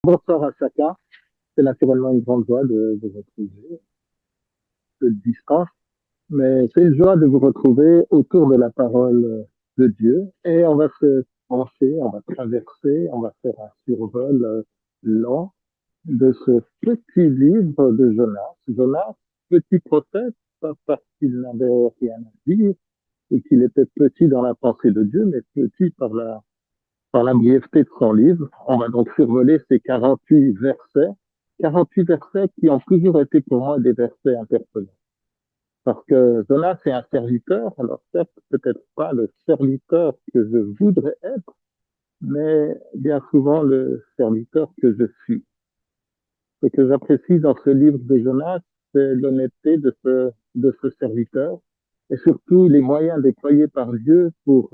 Bonsoir à chacun. C'est naturellement une grande joie de vous retrouver, de distance, mais c'est une joie de vous retrouver autour de la parole de Dieu. Et on va se pencher, on va traverser, on va faire un survol lent de ce petit livre de Jonas. Jonas, petit prophète, pas parce qu'il n'avait rien à dire et qu'il était petit dans la pensée de Dieu, mais petit par la brièveté de son livre. On va donc survoler ces 48 versets, 48 versets qui ont toujours été pour moi des versets interpellants. Parce que Jonas est un serviteur, alors certes, peut-être pas le serviteur que je voudrais être, mais bien souvent le serviteur que je suis. Ce que j'apprécie dans ce livre de Jonas, c'est l'honnêteté de ce serviteur et surtout les moyens déployés par Dieu pour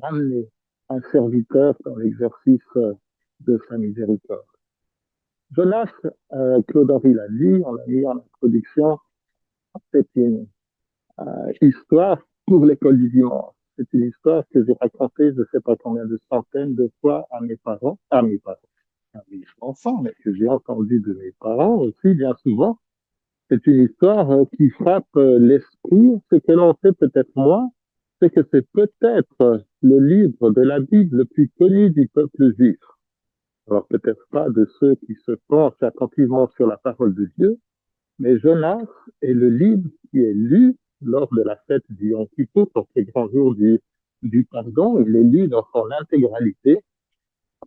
ramener un serviteur dans l'exercice de sa miséricorde. Jonas, Claude-Henri l'a dit, on l'a mis en introduction, c'est une histoire pour l'école du dimanche. C'est une histoire que j'ai racontée, je ne sais pas combien de centaines de fois à mes enfants, mais que j'ai entendu de mes parents aussi bien souvent. C'est une histoire qui frappe l'esprit. Ce que l'on sait peut-être moins, c'est que c'est peut-être le livre de la Bible le plus connu du peuple juif. Alors peut-être pas de ceux qui se penchent attentivement sur la parole de Dieu, mais Jonas est le livre qui est lu lors de la fête du Yom Kippour, pour ces grands jours du pardon. Il est lu dans son intégralité.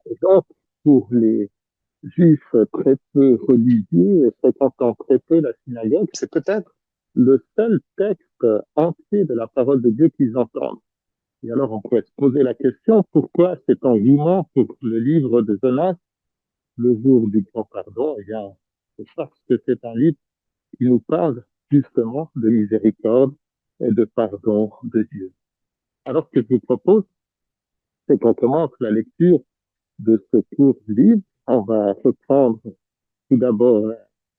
Et donc, pour les juifs très peu religieux et fréquentant très peu la synagogue, c'est peut-être le seul texte entier de la parole de Dieu qu'ils entendent. Et alors, on pourrait se poser la question, pourquoi cet engouement pour le livre de Jonas, le jour du grand pardon? Eh bien, c'est parce que c'est un livre qui nous parle justement de miséricorde et de pardon de Dieu. Alors, ce que je vous propose, c'est qu'on commence la lecture de ce court livre. On va reprendre tout d'abord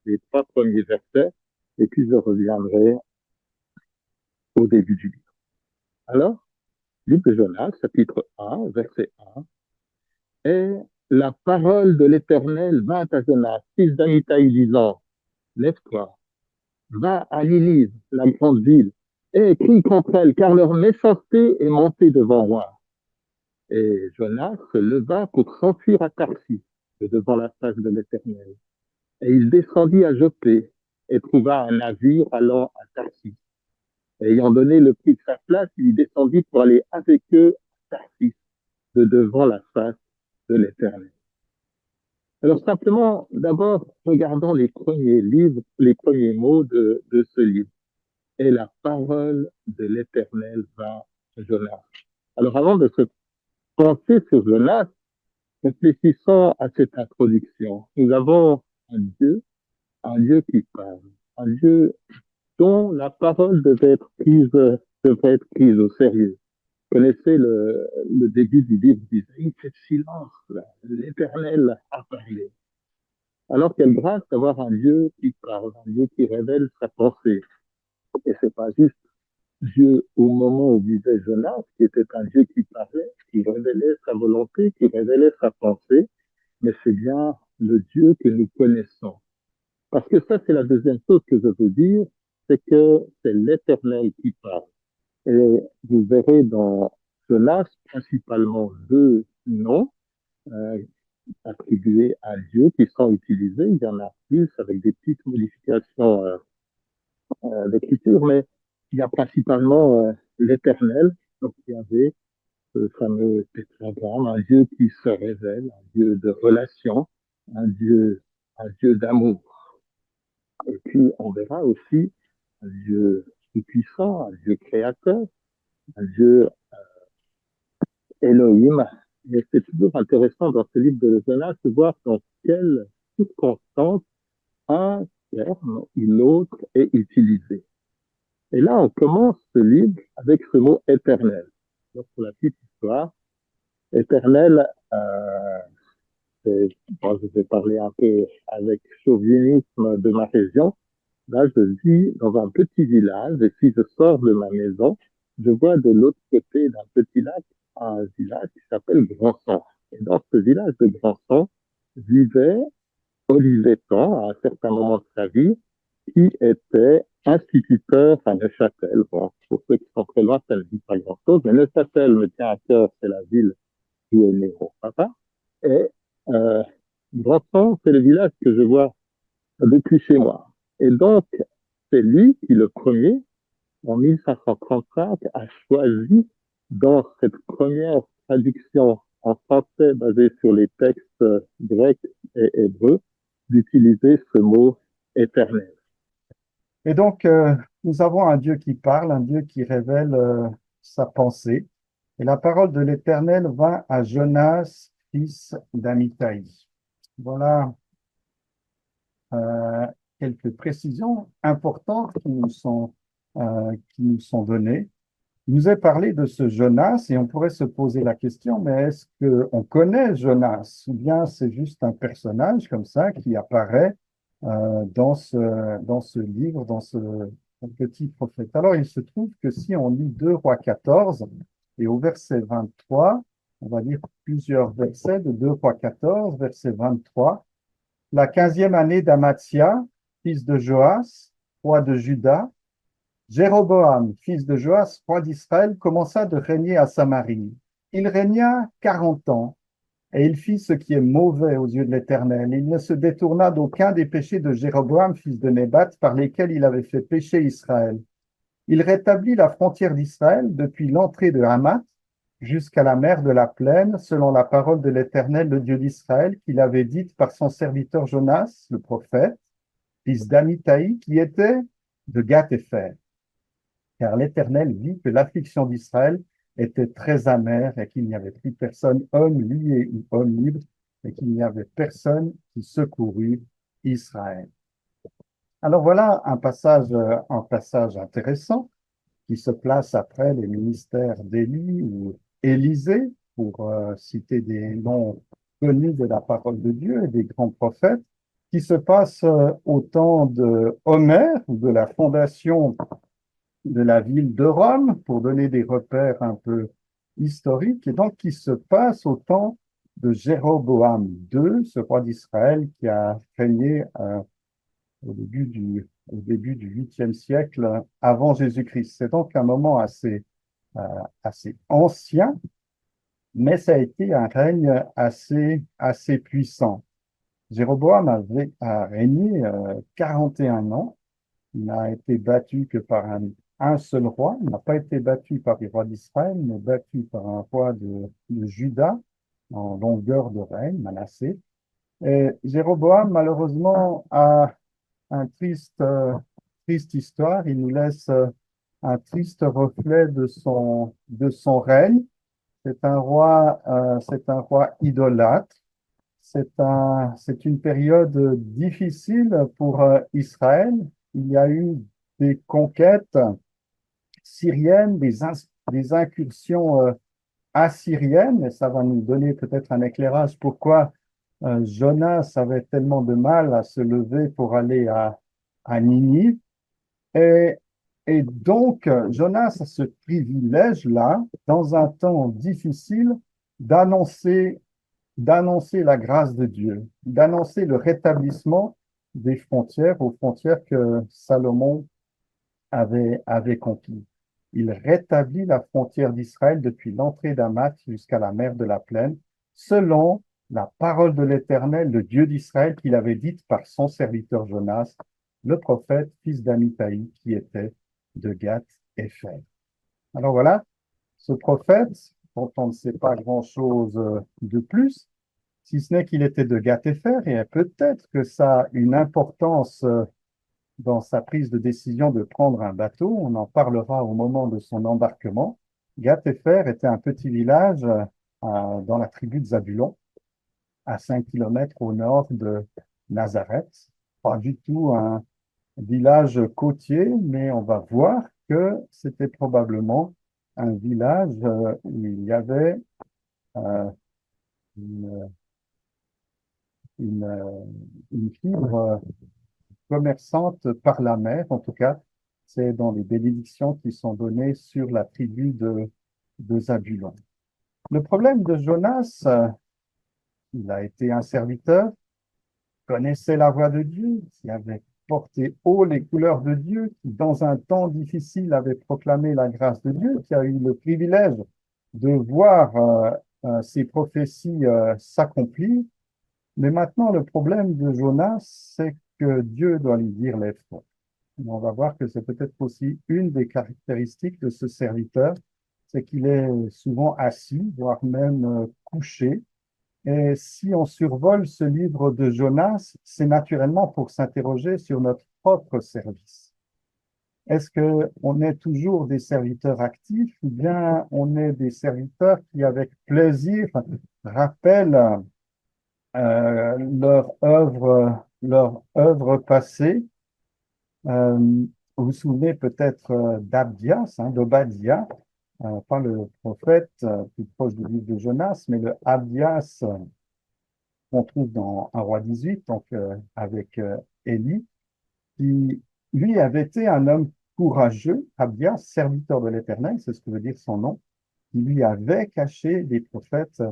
les trois premiers versets et puis je reviendrai au début du livre. Alors, livre de Jonas, chapitre 1, verset 1, et la parole de l'Éternel vint à Jonas, fils d'Amitai, disant, lève-toi, va à Ninive, la grande ville, et crie contre elle, car leur méchanceté est montée devant moi. Et Jonas se leva pour s'enfuir à Tarsis, de devant la face de l'Éternel. Et il descendit à Joppé et trouva un navire allant à Tarsis. Et ayant donné le prix de sa place, il descendit pour aller avec eux à Tarsis, de devant la face de l'Éternel. Alors simplement, d'abord, regardons les premiers livres, les premiers mots de ce livre. Et la parole de l'Éternel vint à Jonas. Alors avant de se pencher sur Jonas, réfléchissons à cette introduction. Nous avons un Dieu qui parle, un Dieu dont la parole devait être prise au sérieux. Vous connaissez le début du livre d'Isaïe, c'est silence, l'Éternel a parlé. Alors quelle grâce d'avoir un Dieu qui parle, un Dieu qui révèle sa pensée. Et c'est pas juste Dieu au moment où vivait Jonas, qui était un Dieu qui parlait, qui révélait sa volonté, qui révélait sa pensée, mais c'est bien le Dieu que nous connaissons. Parce que ça, c'est la deuxième chose que je veux dire, c'est que c'est l'Éternel qui parle. Et vous verrez dans Jonas principalement deux noms euh, attribués à Dieu qui sont utilisés. Il y en a plus avec des petites modifications d'écriture, mais il y a principalement l'Éternel. Donc il y avait ce fameux tétragramme, un Dieu qui se révèle, un Dieu de relation, un Dieu d'amour. Et puis on verra aussi un Dieu tout-puissant, un Dieu créateur, un Dieu Elohim. Et c'est toujours intéressant dans ce livre de Jonas de voir dans quelle circonstance un terme ou l'autre est utilisé. Et là, on commence ce livre avec ce mot éternel. Donc, pour la petite histoire, éternel, bon, je vais parler un peu avec chauvinisme de ma région. Là, je vis dans un petit village et si je sors de ma maison, je vois de l'autre côté d'un petit lac un village qui s'appelle Grandson. Et dans ce village de Grandson, vivait Olivier Ton, à un certain moment de sa vie, qui était instituteur à Neuchâtel. Bon, pour ceux qui sont très loin, ça ne dit pas grand-chose, mais Neuchâtel me tient à cœur, c'est la ville où est né mon papa. Et euh, Breton, c'est le village que je vois depuis chez moi. Et donc, c'est lui qui, le premier, en 1535, a choisi, dans cette première traduction en français basée sur les textes grecs et hébreux, d'utiliser ce mot éternel. Et donc, nous avons un Dieu qui parle, un Dieu qui révèle sa pensée. Et la parole de l'Éternel vint à Jonas, fils d'Amittai. Voilà euh, quelques précisions importantes qui nous sont données. Il nous est parlé de ce Jonas et on pourrait se poser la question, mais est-ce qu'on connaît Jonas ou bien c'est juste un personnage comme ça qui apparaît dans ce livre, dans ce petit prophète? Alors, il se trouve que si on lit 2 Rois 14 et au verset 23, on va lire plusieurs versets de 2 Rois 14, verset 23, la 15e année d'Amatzia, fils de Joas, roi de Juda, Jéroboam, fils de Joas, roi d'Israël, commença de régner à Samarie. Il régna 40 ans, et il fit ce qui est mauvais aux yeux de l'Éternel. Il ne se détourna d'aucun des péchés de Jéroboam, fils de Nébat, par lesquels il avait fait pécher Israël. Il rétablit la frontière d'Israël depuis l'entrée de Hamath jusqu'à la mer de la Plaine, selon la parole de l'Éternel, le Dieu d'Israël, qu'il avait dite par son serviteur Jonas, le prophète, fils d'Amittai, qui était de Gath-Hépher. Car l'Éternel vit que l'affliction d'Israël était très amère et qu'il n'y avait plus personne, homme lié ou homme libre, et qu'il n'y avait personne qui secourut Israël. Alors voilà un passage intéressant qui se place après les ministères d'Élie ou Élisée, pour citer des noms connus de la parole de Dieu et des grands prophètes, qui se passe au temps de Homère, de la fondation de la ville de Rome, pour donner des repères un peu historiques, et donc qui se passe au temps de Jéroboam II, ce roi d'Israël qui a régné au début du 8e siècle avant Jésus-Christ. C'est donc un moment euh, assez ancien, mais ça a été un règne assez puissant. Jéroboam a régné 41 ans. Il n'a été battu que par un seul roi. Il n'a pas été battu par les rois d'Israël, mais battu par un roi de Juda en longueur de règne, Manassé. Et Jéroboam, malheureusement, a un triste histoire. Il nous laisse un triste reflet de son règne. C'est un roi idolâtre. C'est une période difficile pour Israël. Il y a eu des conquêtes syriennes, des incursions assyriennes, et ça va nous donner peut-être un éclairage pourquoi Jonas avait tellement de mal à se lever pour aller à Ninive. Et, et donc, Jonas a ce privilège-là, dans un temps difficile, d'annoncer d'annoncer la grâce de Dieu, d'annoncer le rétablissement des frontières aux frontières que Salomon avait conquises. Il rétablit la frontière d'Israël depuis l'entrée d'Hamath jusqu'à la mer de la Plaine, selon la parole de l'Éternel, le Dieu d'Israël, qu'il avait dite par son serviteur Jonas, le prophète, fils d'Amittai, qui était de Gath-Hépher. Alors voilà, ce prophète, dont on ne sait pas grand-chose de plus, si ce n'est qu'il était de Gatéfer, et peut-être que ça a une importance dans sa prise de décision de prendre un bateau. On en parlera au moment de son embarquement. Gatéfer était un petit village dans la tribu de Zabulon, à 5 kilomètres au nord de Nazareth. Pas du tout un village côtier, mais on va voir que c'était probablement un village où il y avait euh, une, une, euh, une fibre commerçante par la mer. En tout cas, c'est dans les bénédictions qui sont données sur la tribu de Zabulon. Le problème de Jonas, il a été un serviteur, connaissait la voix de Dieu, qui avait porté haut les couleurs de Dieu, qui dans un temps difficile avait proclamé la grâce de Dieu, qui a eu le privilège de voir ces prophéties s'accomplir. Mais maintenant, le problème de Jonas, c'est que Dieu doit lui dire lève-toi. On va voir que c'est peut-être aussi une des caractéristiques de ce serviteur, c'est qu'il est souvent assis, voire même couché. Et si on survole ce livre de Jonas, c'est naturellement pour s'interroger sur notre propre service. Est-ce qu'on est toujours des serviteurs actifs ou bien on est des serviteurs qui, avec plaisir, rappellent leur œuvre passée? Vous vous souvenez peut-être d'Abdias, d'Obadiah, pas le prophète plus proche du livre de Jonas, mais le Abdias qu'on trouve dans un roi 18, donc avec Élie, qui lui avait été un homme courageux, Abdias, serviteur de l'Éternel, c'est ce que veut dire son nom, qui lui avait caché des prophètes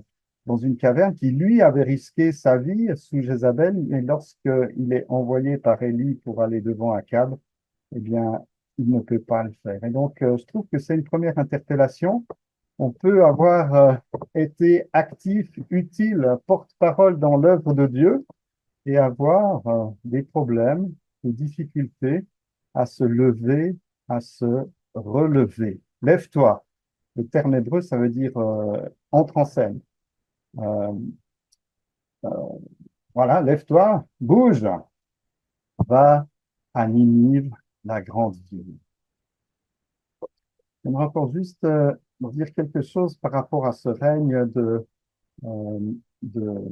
dans une caverne, qui lui avait risqué sa vie sous Jézabel, et lorsqu'il est envoyé par Élie pour aller devant Akab, eh bien, il ne peut pas le faire. Et donc, je trouve que c'est une première interpellation. On peut avoir été actif, utile, porte-parole dans l'œuvre de Dieu et avoir des problèmes, des difficultés à se lever, à se relever. Lève-toi. Le terme hébreu, ça veut dire entre en scène. Euh, voilà, lève-toi, bouge, va à Ninive, la grande ville. J'aimerais encore juste dire quelque chose par rapport à ce règne euh, de,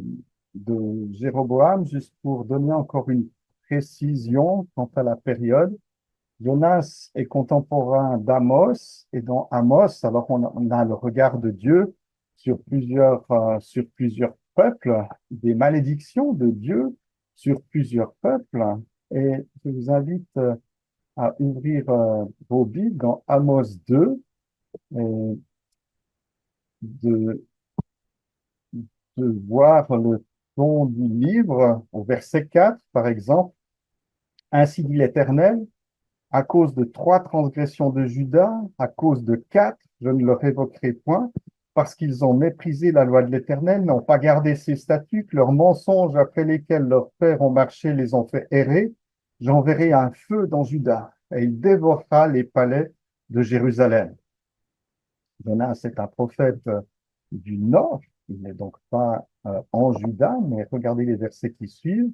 de Jéroboam, juste pour donner encore une précision quant à la période. Jonas est contemporain d'Amos, et dans Amos, alors on a le regard de Dieu sur plusieurs peuples, des malédictions de Dieu sur plusieurs peuples. Et je vous invite à ouvrir vos Bibles dans Amos 2, et de, de voir le ton du livre au verset 4, par exemple. Ainsi dit l'Éternel, à cause de 3 transgressions de Judas, à cause de 4, je ne leur évoquerai point, parce qu'ils ont méprisé la loi de l'Éternel, n'ont pas gardé ses statuts, que leurs mensonges après lesquels leurs pères ont marché les ont fait errer. J'enverrai un feu dans Juda, et il dévorera les palais de Jérusalem. Jonas est un prophète du nord, il n'est donc pas en Juda, mais regardez les versets qui suivent.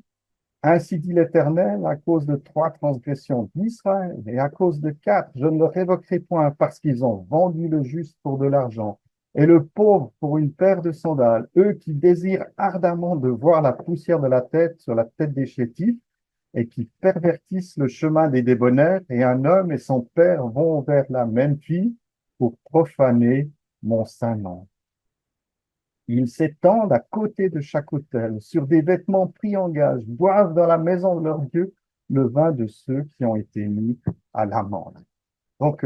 Ainsi dit l'Éternel, à cause de 3 transgressions d'Israël et à cause de 4, je ne le révoquerai point parce qu'ils ont vendu le juste pour de l'argent et le pauvre pour une paire de sandales, eux qui désirent ardemment de voir la poussière de la tête sur la tête des chétifs et qui pervertissent le chemin des débonnaires, et un homme et son père vont vers la même fille pour profaner mon saint nom. Ils s'étendent à côté de chaque autel, sur des vêtements pris en gage, boivent dans la maison de leur Dieu le vin de ceux qui ont été mis à l'amende. Donc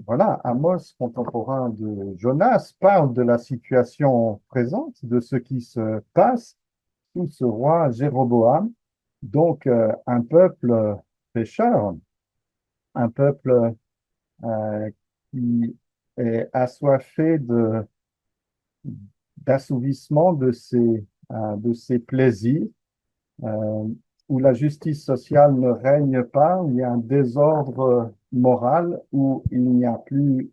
voilà, Amos, contemporain de Jonas, parle de la situation présente, de ce qui se passe sous ce roi Jéroboam, donc un peuple pécheur, un peuple euh, qui est assoiffé d'assouvissement de ses plaisirs, euh, où la justice sociale ne règne pas, où il y a un désordre moral, où il n'y a plus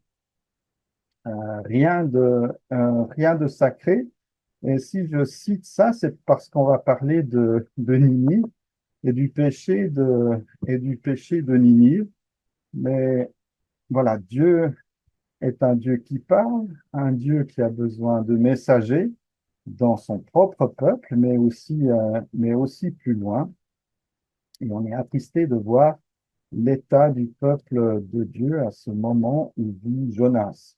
rien de sacré. Et si je cite ça, c'est parce qu'on va parler de Ninive et et du péché de Ninive. Mais voilà, Dieu est un Dieu qui parle, un Dieu qui a besoin de messagers dans son propre peuple, mais aussi plus loin. Et on est attristé de voir l'état du peuple de Dieu à ce moment où vit Jonas.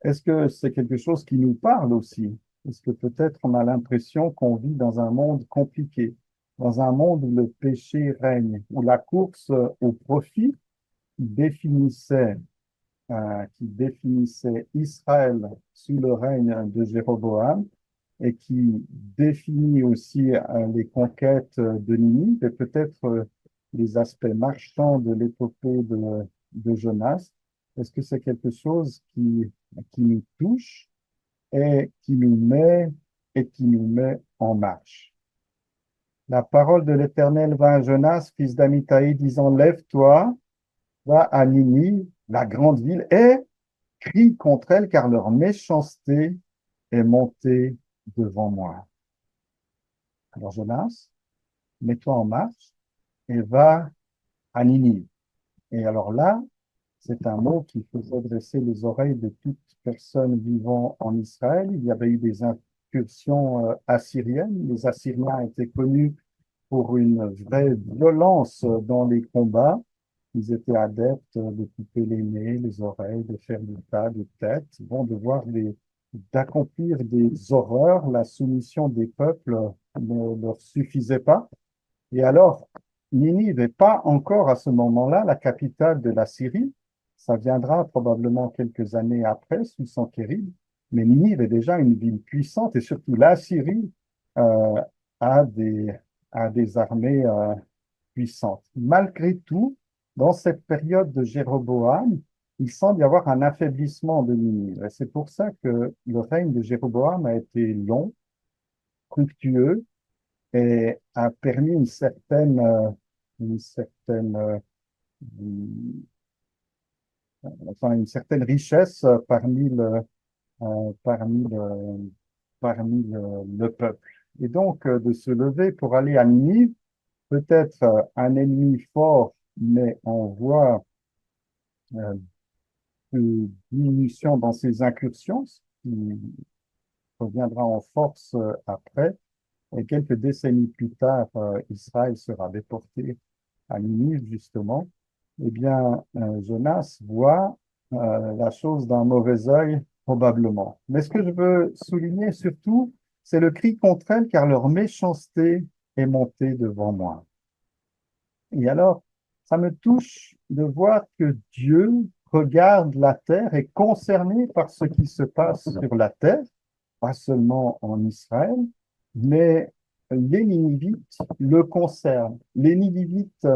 Est-ce que c'est quelque chose qui nous parle aussi? Est-ce que peut-être on a l'impression qu'on vit dans un monde compliqué, dans un monde où le péché règne, où la course au profit définissait qui définissait Israël sous le règne de Jéroboam et qui définit aussi les conquêtes de Ninive et peut-être les aspects marchands de l'épopée de Jonas. Est-ce que c'est quelque chose qui nous touche et qui nous met en marche? La parole de l'Éternel vint à Jonas, fils d'Amittai, disant, lève-toi, va à Ninive, la grande ville, et crie contre elle, car leur méchanceté est montée devant moi. Alors Jonas, mets-toi en marche et va à Ninive. Et alors là, c'est un mot qui faisait dresser les oreilles de toute personne vivant en Israël. Il y avait eu des incursions assyriennes. Les Assyriens étaient connus pour une vraie violence dans les combats. Ils étaient adeptes de couper les nez, les oreilles, de faire des tas de têtes, bon, d'accomplir des horreurs. La soumission des peuples ne leur suffisait pas. Et alors, Ninive n'est pas encore à ce moment-là la capitale de la Syrie. Ça viendra probablement quelques années après, sous Sanchérib. Mais Ninive est déjà une ville puissante et surtout la Syrie euh, a des, a des armées puissantes. Malgré tout, dans cette période de Jéroboam, il semble y avoir un affaiblissement de Ninive. Et c'est pour ça que le règne de Jéroboam a été long, fructueux, et a permis une enfin, une certaine richesse parmi le, le peuple. Et donc, de se lever pour aller à Ninive, peut-être un ennemi fort, mais on voit euh, une diminution dans ses incursions, ce qui reviendra en force après. Et quelques décennies plus tard, Israël sera déporté à Ninive, justement. Eh bien, Jonas voit la chose d'un mauvais œil, probablement. Mais ce que je veux souligner surtout, c'est le cri contre elle, car leur méchanceté est montée devant moi. Et alors, ça me touche de voir que Dieu regarde la terre, est concerné par ce qui se passe sur la terre, pas seulement en Israël, mais les Ninivites le concernent, les Ninivites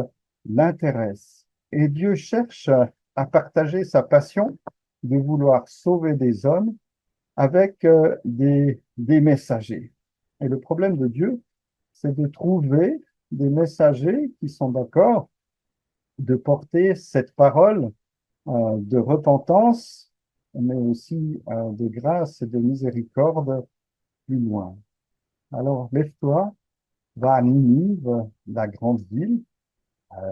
l'intéressent. Et Dieu cherche à partager sa passion de vouloir sauver des hommes avec des messagers. Et le problème de Dieu, c'est de trouver des messagers qui sont d'accord de porter cette parole de repentance, mais aussi de grâce et de miséricorde plus loin. Alors, lève-toi, va à Ninive, la grande ville.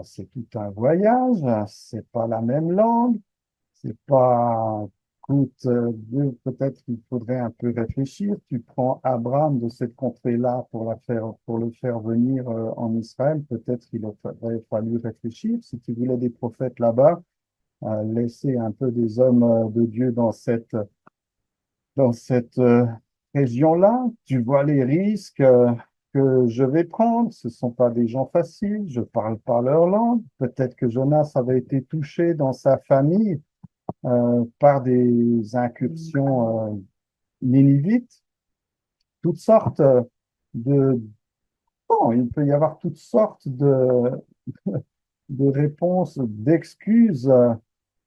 C'est tout un voyage, c'est pas la même langue, c'est pas. Écoute, peut-être qu'il faudrait un peu réfléchir. Tu prends Abraham de cette contrée-là pour le faire venir en Israël. Peut-être qu'il aurait fallu réfléchir. Si tu voulais des prophètes là-bas, laisser un peu des hommes de Dieu dans cette région-là. Tu vois les risques que je vais prendre. Ce ne sont pas des gens faciles. Je ne parle pas leur langue. Peut-être que Jonas avait été touché dans sa famille par des incursions ninivites. Toutes sortes de... Bon, il peut y avoir toutes sortes de réponses, d'excuses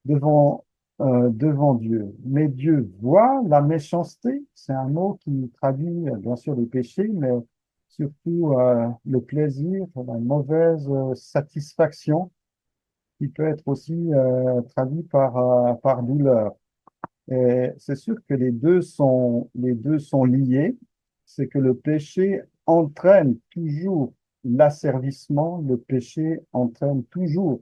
devant, devant Dieu. Mais Dieu voit la méchanceté, c'est un mot qui traduit bien sûr les péchés, mais surtout le plaisir, la mauvaise satisfaction, qui peut être aussi traduit par douleur. Et c'est sûr que les deux sont liés, c'est que le péché entraîne toujours l'asservissement, le péché entraîne toujours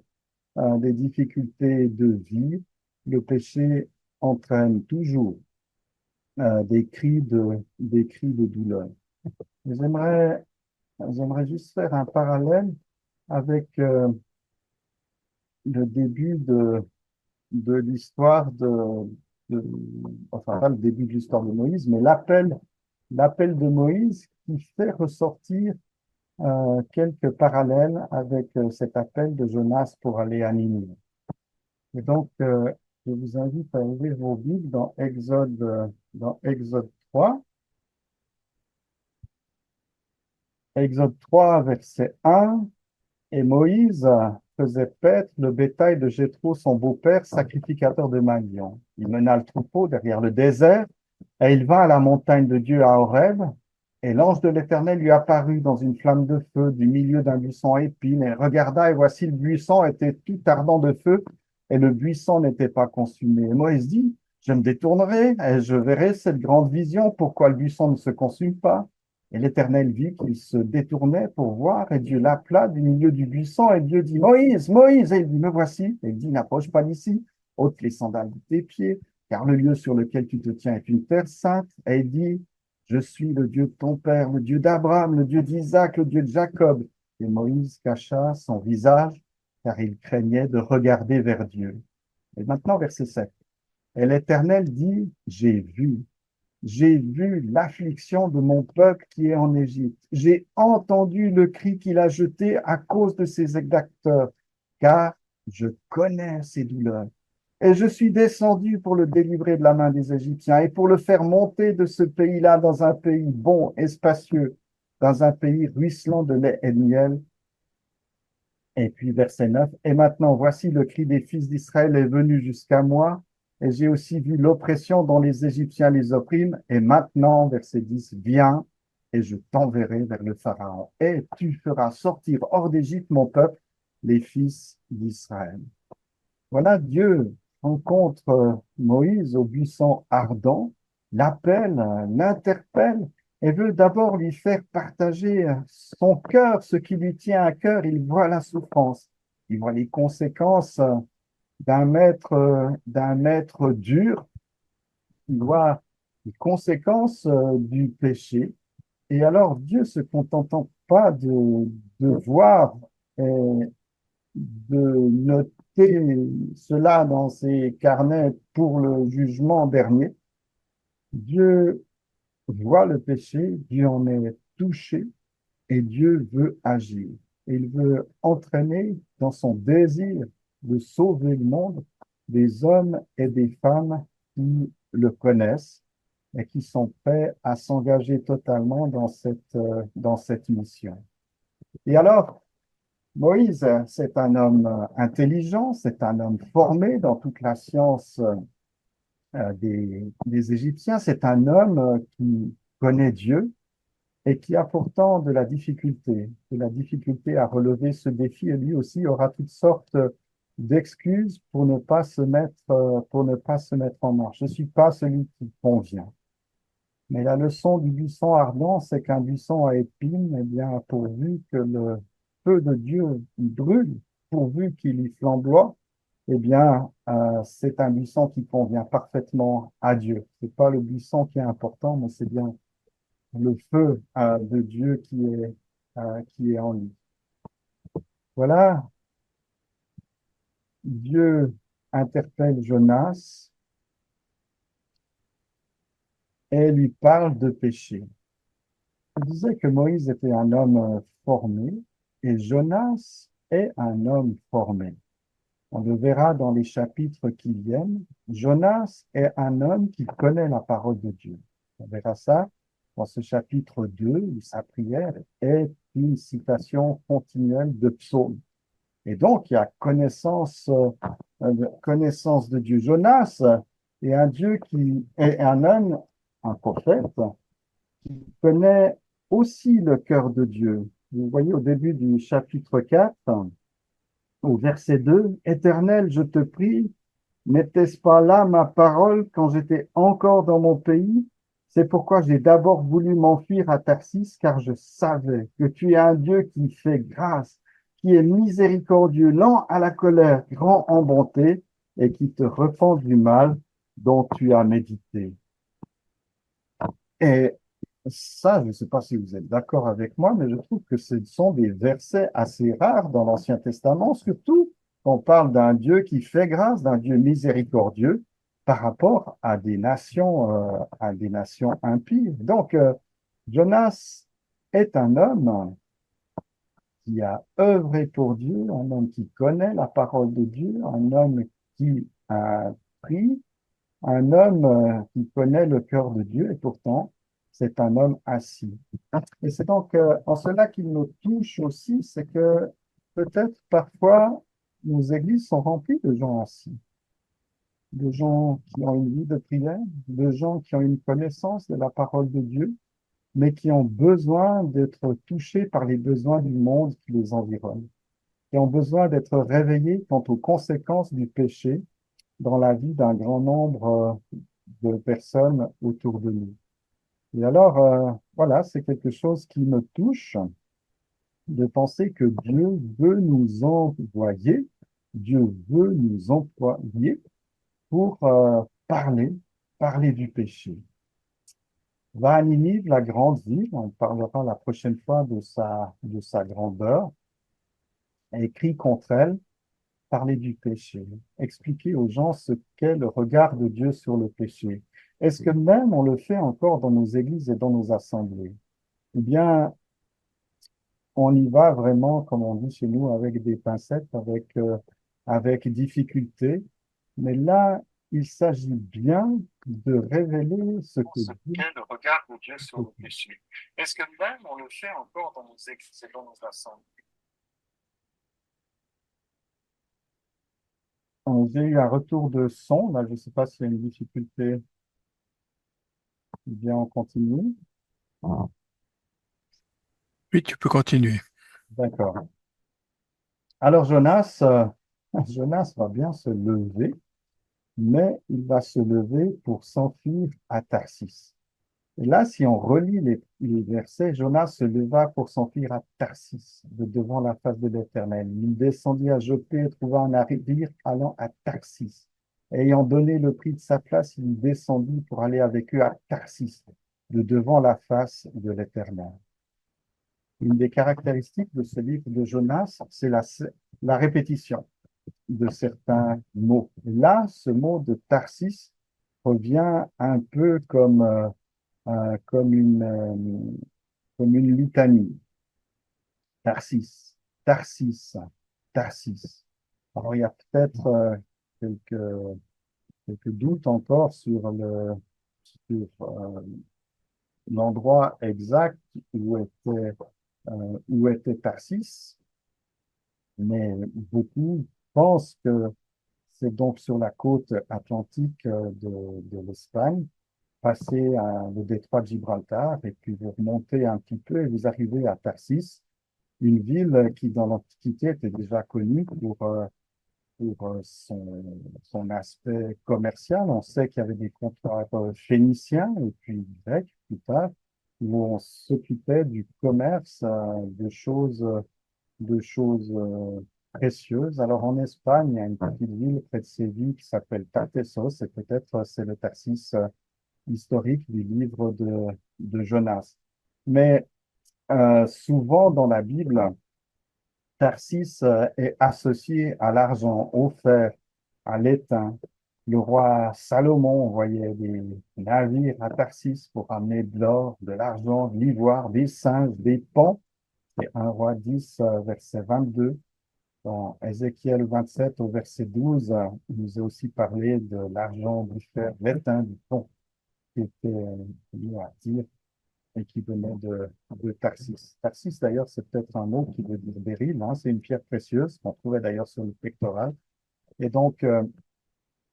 des difficultés de vie, le péché entraîne toujours des cris de douleur. J'aimerais juste faire un parallèle avec le début de l'histoire de- enfin pas le début de l'histoire de Moïse, mais l'appel de Moïse qui fait ressortir quelques parallèles avec cet appel de Jonas pour aller à Ninive. Et donc, je vous invite à ouvrir vos Bibles dans Exode 3. Exode 3, verset 1. Et Moïse faisait paître le bétail de Jéthro, son beau-père, sacrificateur de Madian. Il mena le troupeau derrière le désert, et il vint à la montagne de Dieu à Horeb, et l'ange de l'Éternel lui apparut dans une flamme de feu du milieu d'un buisson à épines, et regarda, et voici le buisson était tout ardent de feu, et le buisson n'était pas consumé. Et Moïse dit, je me détournerai, et je verrai cette grande vision, pourquoi le buisson ne se consume pas. Et l'Éternel vit qu'il se détournait pour voir, et Dieu l'appela du milieu du buisson, et Dieu dit, Moïse, Moïse, et il dit, me voici. Et il dit, n'approche pas d'ici, ôte les sandales de tes pieds, car le lieu sur lequel tu te tiens est une terre sainte. Et il dit, je suis le Dieu de ton père, le Dieu d'Abraham, le Dieu d'Isaac, le Dieu de Jacob. Et Moïse cacha son visage, car il craignait de regarder vers Dieu. Et maintenant, verset 7. Et l'Éternel dit, j'ai vu l'affliction de mon peuple qui est en Égypte. J'ai entendu le cri qu'il a jeté à cause de ses exacteurs, car je connais ses douleurs. Et je suis descendu pour le délivrer de la main des Égyptiens et pour le faire monter de ce pays-là dans un pays bon et spacieux, dans un pays ruisselant de lait et de miel. Et puis verset 9, et maintenant voici le cri des fils d'Israël est venu jusqu'à moi, et j'ai aussi vu l'oppression dont les Égyptiens les oppriment, et maintenant, verset 10, viens, et je t'enverrai vers le Pharaon, et tu feras sortir hors d'Égypte mon peuple, les fils d'Israël. Voilà, Dieu rencontre Moïse au buisson ardent, l'appelle, l'interpelle et veut d'abord lui faire partager son cœur, ce qui lui tient à cœur. Il voit la souffrance, il voit les conséquences d'un maître dur, il voit les conséquences du péché. Et alors Dieu se contentant pas de voir de noter cela dans ses carnets pour le jugement dernier. Dieu voit le péché, Dieu en est touché et Dieu veut agir. Il veut entraîner dans son désir de sauver le monde des hommes et des femmes qui le connaissent et qui sont prêts à s'engager totalement dans cette mission. Et alors, Moïse, c'est un homme intelligent, c'est un homme formé dans toute la science des Égyptiens, c'est un homme qui connaît Dieu et qui a pourtant de la difficulté à relever ce défi et lui aussi aura toutes sortes d'excuses pour ne pas se mettre en marche. Je ne suis pas celui qui convient. Mais la leçon du buisson ardent, c'est qu'un buisson à épines, eh bien, pourvu que le feu de Dieu y brûle, pourvu qu'il y flamboie, eh bien, c'est un buisson qui convient parfaitement à Dieu. C'est pas le buisson qui est important, mais c'est bien le feu de Dieu qui est en lui. Voilà, Dieu interpelle Jonas et lui parle de péché. Je disais que Moïse était un homme formé et Jonas est un homme formé. On le verra dans les chapitres qui viennent. Jonas est un homme qui connaît la parole de Dieu. On verra ça dans ce chapitre 2 où sa prière est une citation continuelle de psaumes. Et donc, il y a connaissance de Dieu. Jonas est un Dieu qui est un homme, un prophète, qui connaît aussi le cœur de Dieu. Vous voyez au début du chapitre 4, au verset 2, Éternel, je te prie, n'était-ce pas là ma parole quand j'étais encore dans mon pays? C'est pourquoi j'ai d'abord voulu m'enfuir à Tarsis, car je savais que tu es un Dieu qui fait grâce, qui est miséricordieux, lent à la colère, grand en bonté, et qui te repent du mal dont tu as médité. Et ça, je ne sais pas si vous êtes d'accord avec moi, mais je trouve que ce sont des versets assez rares dans l'Ancien Testament, surtout quand on parle d'un Dieu qui fait grâce, d'un Dieu miséricordieux par rapport à des nations impies. Donc, Jonas est un homme qui a œuvré pour Dieu, un homme qui connaît la parole de Dieu, un homme qui a pris, un homme qui connaît le cœur de Dieu, et pourtant, c'est un homme assis. Et c'est donc en cela qu'il nous touche aussi, c'est que peut-être parfois nos églises sont remplies de gens assis, de gens qui ont une vie de prière, de gens qui ont une connaissance de la parole de Dieu, mais qui ont besoin d'être touchés par les besoins du monde qui les environne, qui ont besoin d'être réveillés quant aux conséquences du péché dans la vie d'un grand nombre de personnes autour de nous. Et alors, voilà, c'est quelque chose qui me touche de penser que Dieu veut nous employer pour parler du péché. Va à Ninive, la grande ville, on parlera la prochaine fois de sa grandeur, et crie contre elle, parler du péché, expliquer aux gens ce qu'est le regard de Dieu sur le péché. Est-ce que même on le fait encore dans nos églises et dans nos assemblées? Ou bien on y va vraiment, comme on dit chez nous, avec des pincettes, avec difficulté. Mais là, il s'agit bien de révéler ce que Ce Dieu qu'est le regard de Dieu sur le péché. Est-ce que même on le fait encore dans nos églises et dans nos assemblées? J'ai eu un retour de son. Là, je ne sais pas s'il y a une difficulté. Eh bien, on continue. Oui, tu peux continuer. D'accord. Alors, Jonas va bien se lever, mais il va se lever pour s'enfuir à Tarsis. Et là, si on relit les versets, Jonas se leva pour s'enfuir à Tarsis, de devant la face de l'Éternel. Il descendit à Joppé et trouva un navire allant à Tarsis. Ayant donné le prix de sa place, il descendit pour aller avec eux à Tarsis, de devant la face de l'Éternel. Une des caractéristiques de ce livre de Jonas, c'est la répétition de certains mots. Et là, ce mot de Tarsis revient un peu euh, comme une, euh, comme une litanie. Tarsis, Tarsis, Tarsis. Alors, il y a peut-être quelques doutes encore sur l'endroit exact où était Tarsis, mais beaucoup pensent que c'est donc sur la côte atlantique de l'Espagne, passez le détroit de Gibraltar et puis vous remontez un petit peu et vous arrivez à Tarsis, une ville qui dans l'Antiquité était déjà connue pour son aspect commercial. On sait qu'il y avait des comptoirs phéniciens et puis grecs plus tard, où on s'occupait du commerce de choses précieuses. Alors en Espagne, il y a une petite ville près de Séville qui s'appelle Tartessos et peut-être c'est le Tarsis historique du livre de Jonas. Mais souvent dans la Bible, Tarsis est associé à l'argent, au fer, à l'étain. Le roi Salomon envoyait des navires à Tarsis pour amener de l'or, de l'argent, de l'ivoire, des singes, des pans. C'est 1 roi 10, verset 22. Dans Ézéchiel 27 au verset 12, il nous a aussi parlé de l'argent, du fer, l'étain, du pont qui était lié à Tyr et qui venait de Tarsis. Tarsis, d'ailleurs, c'est peut-être un mot qui veut dire béryl, hein. C'est une pierre précieuse qu'on trouvait d'ailleurs sur le pectoral. Et donc,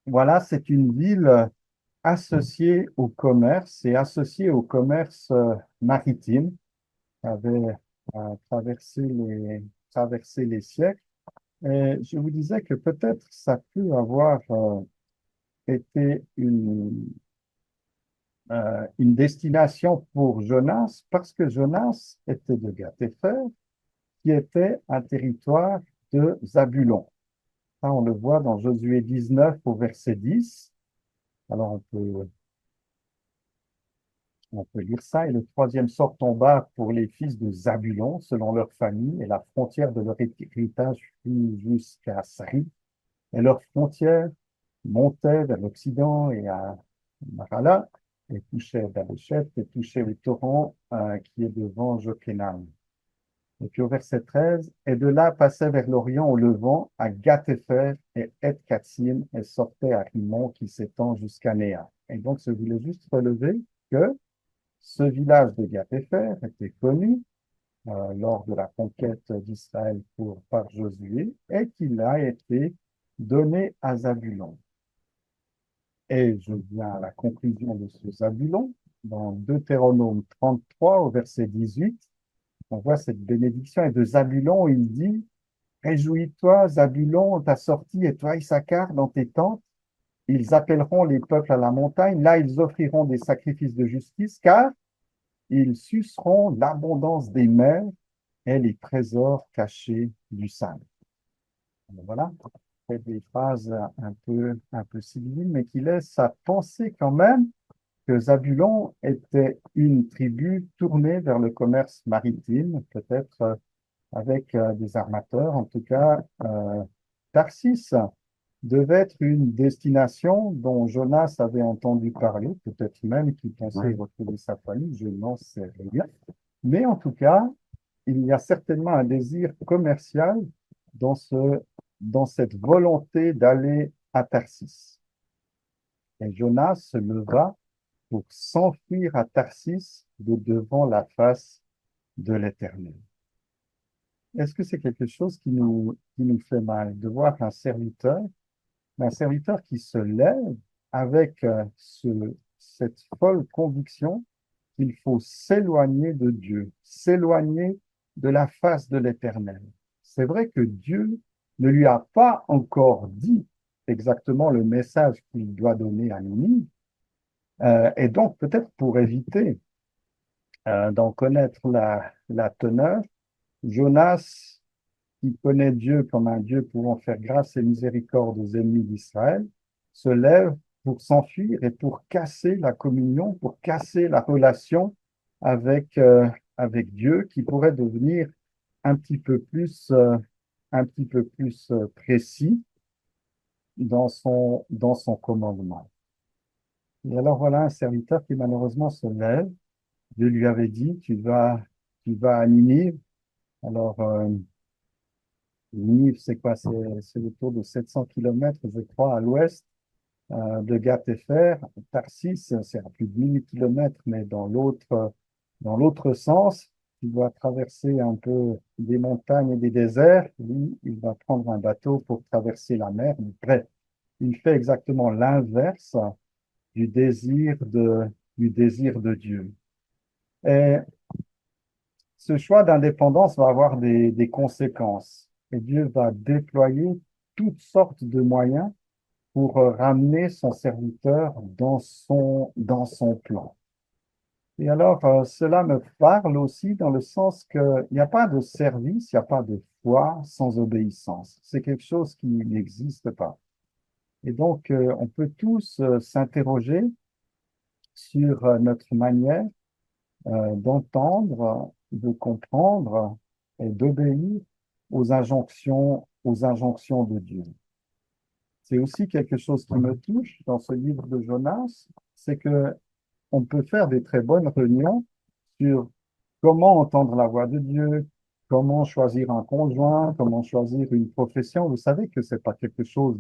voilà, c'est une ville associée au commerce et associée au commerce maritime, qui avait traversé les siècles. Et je vous disais que peut-être ça peut avoir été une destination pour Jonas parce que Jonas était de Gath-Hépher, qui était un territoire de Zabulon. Ça, on le voit dans Josué 19 au verset 10. Alors on peut lire ça. Et le troisième sort tomba pour les fils de Zabulon, selon leur famille, et la frontière de leur héritage fut jusqu'à Sari. Et leur frontière montait vers l'Occident et à Marala, et touchait Daléchet, et touchait le torrent qui est devant Jokneam. Et puis au verset 13, et de là passait vers l'Orient au Levant, à Gath-Hépher et Et-Katsim, et sortait à Rimon qui s'étend jusqu'à Néa. Et donc, je voulais juste relever que ce village de Gath-Hépher était connu lors de la conquête d'Israël par Josué et qu'il a été donné à Zabulon. Et je viens à la conclusion de ce Zabulon. Dans Deutéronome 33, au verset 18, on voit cette bénédiction. Et de Zabulon, il dit, réjouis-toi, Zabulon, on t'a sorti, et toi, Issachar, dans tes tentes. Ils appelleront les peuples à la montagne. Là, ils offriront des sacrifices de justice, car ils suceront l'abondance des mers et les trésors cachés du sable. Voilà, c'est des phrases un peu civiles, mais qui laissent à penser quand même que Zabulon était une tribu tournée vers le commerce maritime, peut-être avec des armateurs. En tout cas, Tarsis devait être une destination dont Jonas avait entendu parler, peut-être même qu'il pensait retrouver sa famille, je n'en sais rien. Mais en tout cas, il y a certainement un désir commercial dans cette volonté d'aller à Tarsis. Et Jonas se leva pour s'enfuir à Tarsis de devant la face de l'Éternel. Est-ce que c'est quelque chose qui nous fait mal de voir un serviteur qui se lève avec cette folle conviction qu'il faut s'éloigner de Dieu, s'éloigner de la face de l'Éternel. C'est vrai que Dieu ne lui a pas encore dit exactement le message qu'il doit donner à Ninive, et donc peut-être pour éviter d'en connaître la teneur, Jonas, qui connaît Dieu comme un Dieu pouvant faire grâce et miséricorde aux ennemis d'Israël, se lève pour s'enfuir et pour casser la communion, pour casser la relation avec, avec Dieu, qui pourrait devenir un petit peu plus, précis dans son commandement. Et alors voilà un serviteur qui malheureusement se lève. Dieu lui avait dit, tu vas à Ninive. Alors, Ninive, c'est quoi? C'est autour de 700 kilomètres, je crois, à l'ouest de Gath-Hépher. Tarsis, c'est à plus de 1000 kilomètres, mais dans l'autre sens. Il doit traverser un peu des montagnes et des déserts. Lui, il va prendre un bateau pour traverser la mer. Bref, il fait exactement l'inverse du du désir de Dieu. Et ce choix d'indépendance va avoir des conséquences. Et Dieu va déployer toutes sortes de moyens pour ramener son serviteur dans son plan. Et alors, cela me parle aussi dans le sens qu'il n'y a pas de service, il n'y a pas de foi sans obéissance. C'est quelque chose qui n'existe pas. Et donc, on peut tous s'interroger sur notre manière d'entendre, de comprendre et d'obéir aux injonctions de Dieu. C'est aussi quelque chose qui me touche dans ce livre de Jonas, c'est que on peut faire des très bonnes réunions sur comment entendre la voix de Dieu, comment choisir un conjoint, comment choisir une profession. Vous savez que c'est pas quelque chose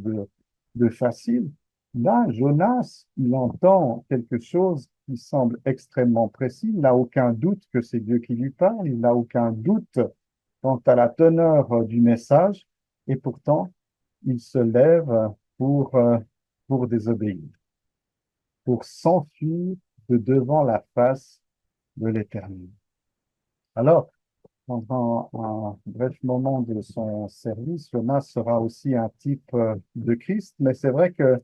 de facile. Là, Jonas, il entend quelque chose qui semble extrêmement précis. Il n'a aucun doute que c'est Dieu qui lui parle. Il n'a aucun doute quant à la teneur du message. Et pourtant, il se lève pour désobéir, pour s'enfuir de devant la face de l'Éternel. Alors, pendant un bref moment de son service, Jonas sera aussi un type de Christ, mais c'est vrai que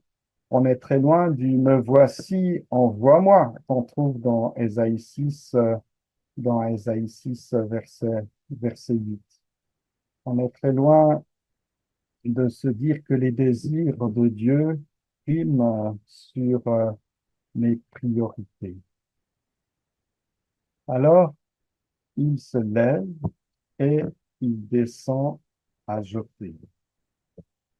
on est très loin du me voici, envoie-moi qu'on trouve dans Ésaïe 6, verset 8. On est très loin de se dire que les désirs de Dieu priment sur mes priorités. Alors, il se lève et il descend à Joppé.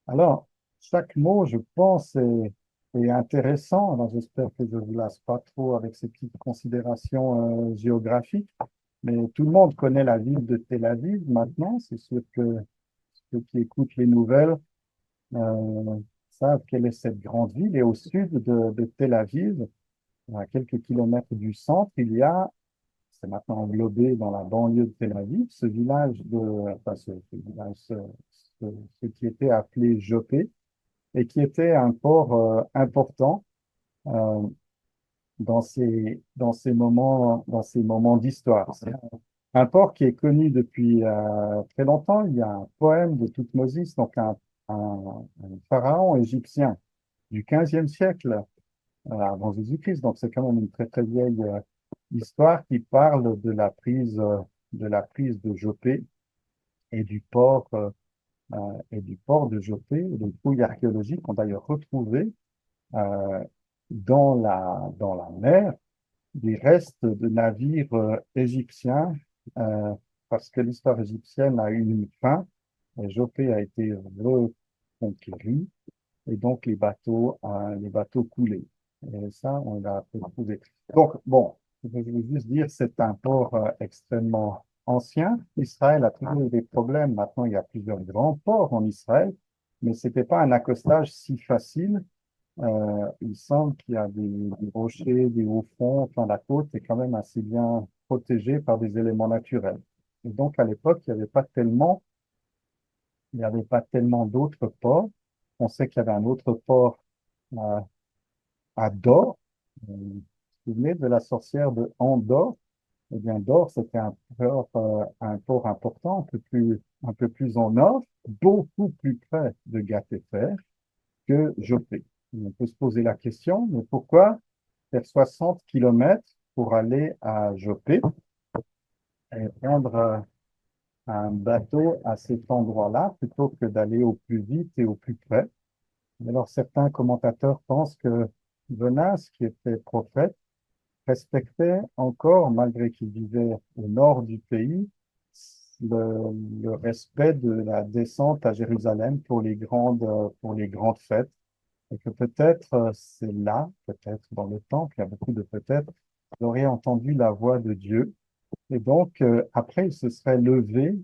Alors, chaque mot, je pense, est intéressant. Alors, j'espère que je ne vous lasse pas trop avec ces petites considérations géographiques. Mais tout le monde connaît la ville de Tel Aviv maintenant. C'est sûr que ceux qui écoutent les nouvelles savent quelle est cette grande ville. Et au sud de Tel Aviv, à quelques kilomètres du centre, il y a, c'est maintenant englobé dans la banlieue de Tel Aviv, ce village enfin ce village, ce- ce qui était appelé Jopé, et qui était un port important euh, dans ces moments d'histoire. C'est un port qui est connu depuis très longtemps. Il y a un poème de Toutmosis, donc un pharaon égyptien du 15e siècle avant Jésus-Christ. Donc c'est quand même une très très vieille histoire qui parle de la prise de Jopé et et du port de Jopé. Les fouilles archéologiques ont d'ailleurs retrouvé euh, dans la mer des restes de navires égyptiens, euh, parce que l'histoire égyptienne a eu une fin, et Jopé a été reconquérie, et donc les bateaux coulaient. Et ça, on l'a retrouvé. Donc, bon, je veux juste dire, c'est un port extrêmement ancien. Israël a toujours eu des problèmes. Maintenant, il y a plusieurs grands ports en Israël, mais c'était pas un accostage si facile. Il semble qu'il y a des rochers, des hauts fonds, enfin la côte est quand même assez bien protégée par des éléments naturels. Et donc à l'époque, il n'y avait pas tellement d'autres ports. On sait qu'il y avait un autre port euh, à Dor. Vous vous souvenez de la sorcière de Andorre? Eh bien, Dor, c'était un port important, un peu plus au nord, beaucoup plus près de Gath-Hépher que Joppé. On peut se poser la question, mais pourquoi faire 60 kilomètres pour aller à Joppé et prendre un bateau à cet endroit-là plutôt que d'aller au plus vite et au plus près? Alors, certains commentateurs pensent que Jonas, qui était prophète, respectait encore, malgré qu'il vivait au nord du pays, le respect de la descente à Jérusalem pour les grandes fêtes. Et que peut-être c'est là, peut-être dans le temple, il y a beaucoup de peut-être, il aurait entendu la voix de Dieu. Et donc, après, il se serait levé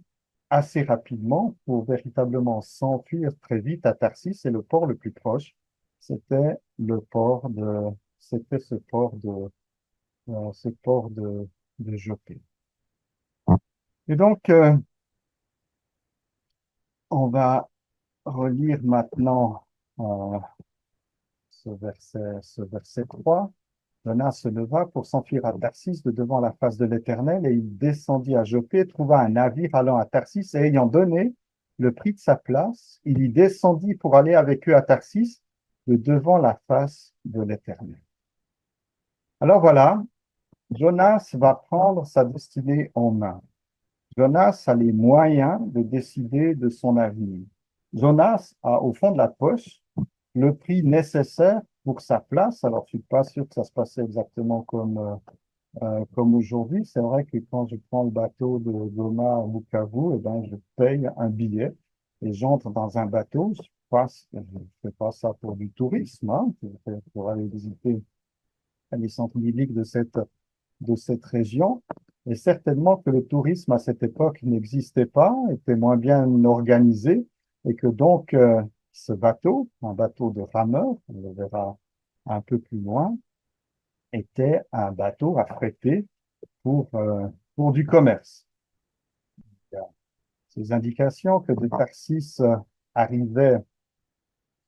assez rapidement pour véritablement s'enfuir très vite à Tarsis. Et le port le plus proche, c'était c'était ce port de Joppé. Et donc, on va relire maintenant euh, ce verset 3. Jonas se leva pour s'enfuir à Tarsis de devant la face de l'Éternel, et il descendit à Joppé, trouva un navire allant à Tarsis, et ayant donné le prix de sa place, il y descendit pour aller avec eux à Tarsis de devant la face de l'Éternel. Alors voilà, Jonas va prendre sa destinée en main. Jonas a les moyens de décider de son avenir. Jonas a au fond de la poche le prix nécessaire pour sa place. Alors, je suis pas sûr que ça se passait exactement comme aujourd'hui. C'est vrai que quand je prends le bateau de Goma à Bukavu, eh ben, je paye un billet et j'entre dans un bateau. Je fais pas ça pour du tourisme, hein. Je fais pour aller visiter les centres bibliques de cette région. Et certainement que le tourisme à cette époque n'existait pas, était moins bien organisé, et que donc ce bateau, un bateau de rameur, on le verra un peu plus loin, était un bateau affrété pour du commerce. Il y a ces indications que de Tarsis arrivaient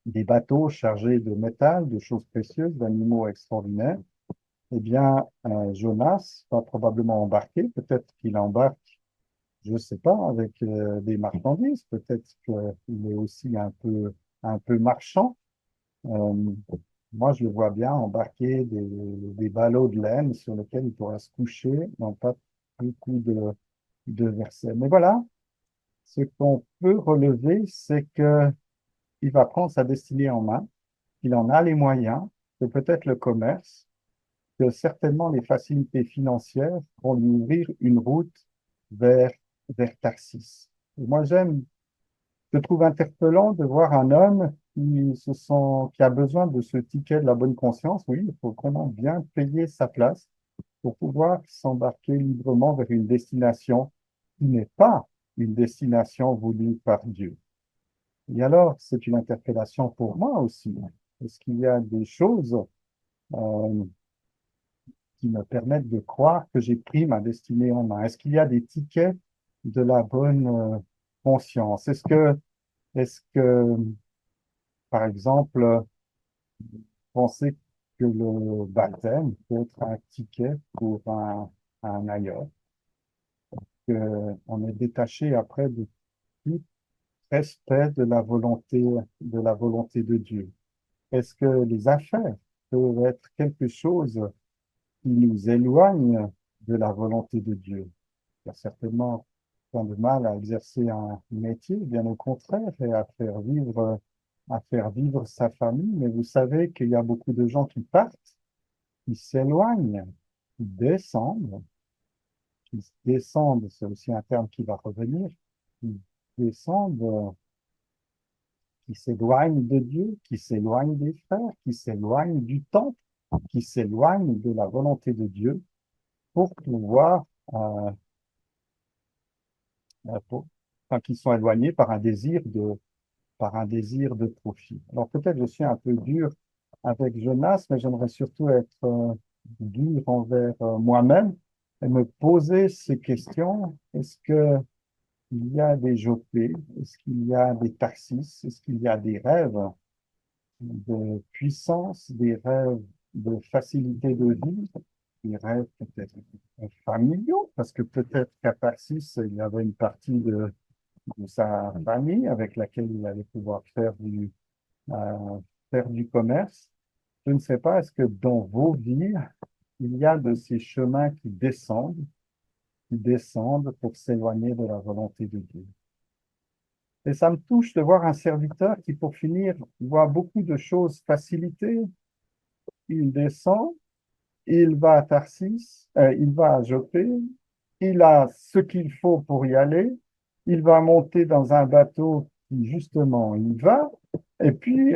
des bateaux chargés de métal, de choses précieuses, d'animaux extraordinaires. Eh bien, Jonas va probablement embarquer. Peut-être qu'il embarque, je ne sais pas, avec des marchandises. Peut-être qu'il est aussi un peu marchand. Euh, Moi, je le vois bien embarquer des ballots de laine sur lesquels il pourra se coucher dans pas beaucoup de versets. Mais voilà, ce qu'on peut relever, c'est que il va prendre sa destinée en main, il en a les moyens, que peut-être le commerce, que certainement les facilités financières vont lui ouvrir une route vers, vers Tarsis. Et moi, je trouve interpellant de voir un homme qui a besoin de ce ticket de la bonne conscience. Oui, il faut vraiment bien payer sa place pour pouvoir s'embarquer librement vers une destination qui n'est pas une destination voulue par Dieu. Et alors, c'est une interpellation pour moi aussi. Est-ce qu'il y a des choses euh, qui me permettent de croire que j'ai pris ma destinée en main? Est-ce qu'il y a des tickets de la bonne conscience? Est-ce que, par exemple, pensez que le baptême peut être un ticket pour un ailleurs, qu'on est détaché après de tout respect de la volonté de Dieu? Est-ce que les affaires peuvent être quelque chose qui nous éloigne de la volonté de Dieu? Il y a certainement plein de mal à exercer un métier, bien au contraire, et à faire vivre sa famille. Mais vous savez qu'il y a beaucoup de gens qui partent, qui s'éloignent, qui descendent, c'est aussi un terme qui va revenir, qui descendent, qui s'éloignent de Dieu, qui s'éloignent des frères, qui s'éloignent du temple, qui s'éloignent de la volonté de Dieu pour pouvoir, enfin, qui sont éloignés par un désir de profit. Alors peut-être je suis un peu dur avec Jonas, mais j'aimerais surtout être dur envers moi-même et me poser ces questions. Est-ce que il y a des Jopé? Est-ce qu'il y a des Tarsis? Est-ce qu'il y a des rêves de puissance, des rêves de facilité de vie, des rêves peut-être familiaux? Parce que peut-être qu'à Tarsis, il y avait une partie de sa famille avec laquelle il allait pouvoir faire du commerce. Je ne sais pas, est-ce que dans vos vies, il y a de ces chemins qui descendent pour s'éloigner de la volonté de Dieu? Et ça me touche de voir un serviteur qui, pour finir, voit beaucoup de choses facilitées. Il descend, il va à Tarsis, il va à Jopé, il a ce qu'il faut pour y aller, il va monter dans un bateau qui, justement, y va, et puis,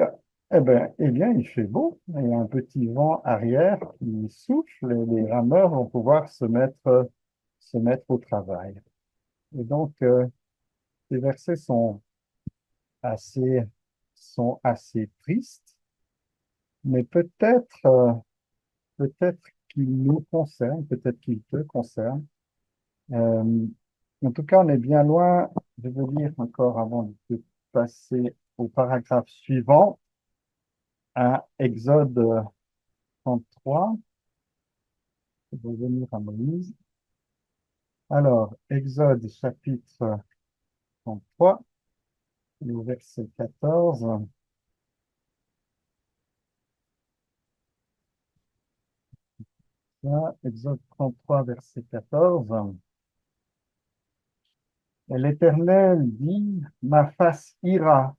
eh bien, il fait beau, il y a un petit vent arrière qui souffle, et les rameurs vont pouvoir se mettre au travail. Et donc, ces versets assez, sont assez tristes, mais peut-être qu'ils nous concernent, peut-être qu'ils te concernent. Euh, En tout cas, on est bien loin. Je veux lire encore avant de passer au paragraphe suivant, à Exode 33. Je vais revenir à Moïse. Alors, Exode chapitre 33, le verset 14. Là, Exode 33, verset 14. Et l'Éternel dit, ma face ira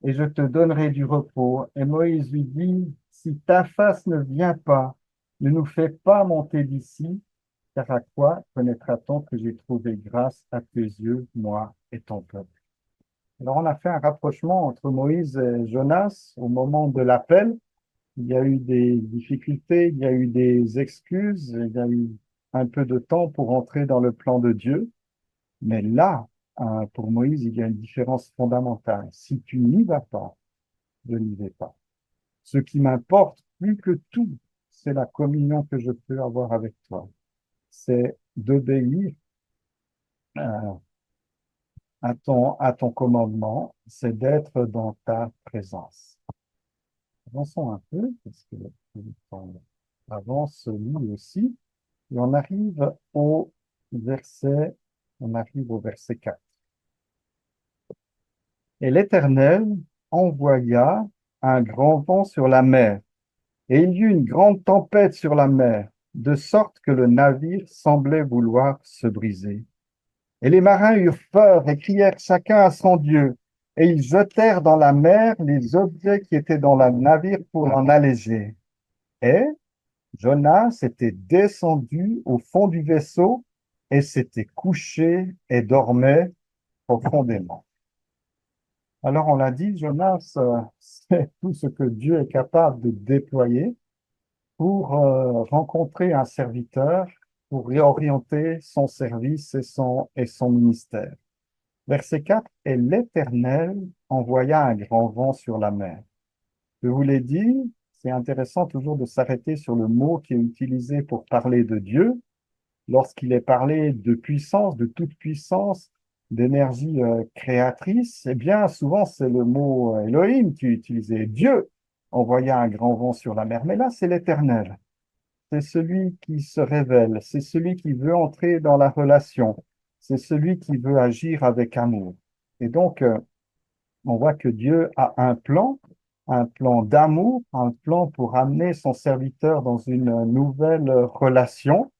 et je te donnerai du repos. Et Moïse lui dit, si ta face ne vient pas, ne nous fais pas monter d'ici, car à quoi connaîtra-t-on que j'ai trouvé grâce à tes yeux, moi et ton peuple? Alors on a fait un rapprochement entre Moïse et Jonas au moment de l'appel. Il y a eu des difficultés, il y a eu des excuses, il y a eu un peu de temps pour entrer dans le plan de Dieu. Mais là, pour Moïse, il y a une différence fondamentale. Si tu n'y vas pas, je n'y vais pas. Ce qui m'importe plus que tout, c'est la communion que je peux avoir avec toi. C'est d'obéir euh, à ton commandement, c'est d'être dans ta présence. Avançons un peu, parce que le temps avance lui aussi, et on arrive au verset 4. Et l'Éternel envoya un grand vent sur la mer, et il y eut une grande tempête sur la mer, de sorte que le navire semblait vouloir se briser. Et les marins eurent peur et crièrent chacun à son Dieu, et ils jetèrent dans la mer les objets qui étaient dans le navire pour l'en alléger. Et Jonas était descendu au fond du vaisseau et s'était couché et dormait profondément. Alors on l'a dit, Jonas, c'est tout ce que Dieu est capable de déployer pour rencontrer un serviteur, pour réorienter son service et son ministère. Verset 4, et l'Éternel envoya un grand vent sur la mer. Je vous l'ai dit, c'est intéressant toujours de s'arrêter sur le mot qui est utilisé pour parler de Dieu. Lorsqu'il est parlé de puissance, de toute puissance, d'énergie créatrice, eh bien, souvent, c'est le mot Elohim qui est utilisé. Dieu envoya un grand vent sur la mer. Mais là, c'est l'Éternel. C'est celui qui se révèle. C'est celui qui veut entrer dans la relation. C'est celui qui veut agir avec amour. Et donc, on voit que Dieu a un plan d'amour, un plan pour amener son serviteur dans une nouvelle relation,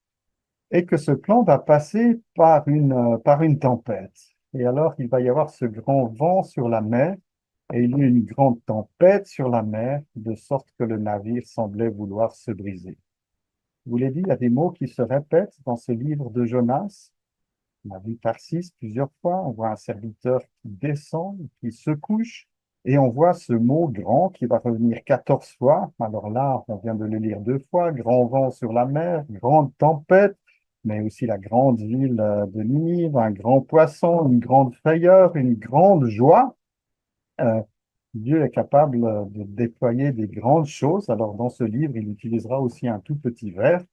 et que ce plan va passer par une tempête. Et alors, il va y avoir ce grand vent sur la mer, et il y a eu une grande tempête sur la mer, de sorte que le navire semblait vouloir se briser. Je vous l'ai dit, il y a des mots qui se répètent dans ce livre de Jonas. On a vu Tarsis plusieurs fois, on voit un serviteur qui descend, qui se couche, et on voit ce mot grand qui va revenir 14 fois. Alors là, on vient de le lire 2 fois, grand vent sur la mer, grande tempête, mais aussi la grande ville de Ninive, un grand poisson, une grande frayeur, une grande joie. Euh, Dieu est capable de déployer des grandes choses. Alors dans ce livre, il utilisera aussi un tout petit verre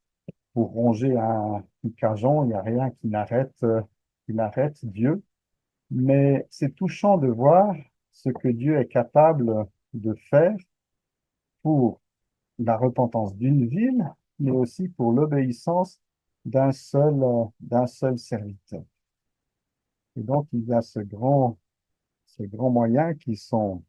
pour ronger un cajon. Il n'y a rien qui n'arrête Dieu. Mais c'est touchant de voir ce que Dieu est capable de faire pour la repentance d'une ville, mais aussi pour l'obéissance d'un seul serviteur. Et donc, il y a ces grands moyens qui sont,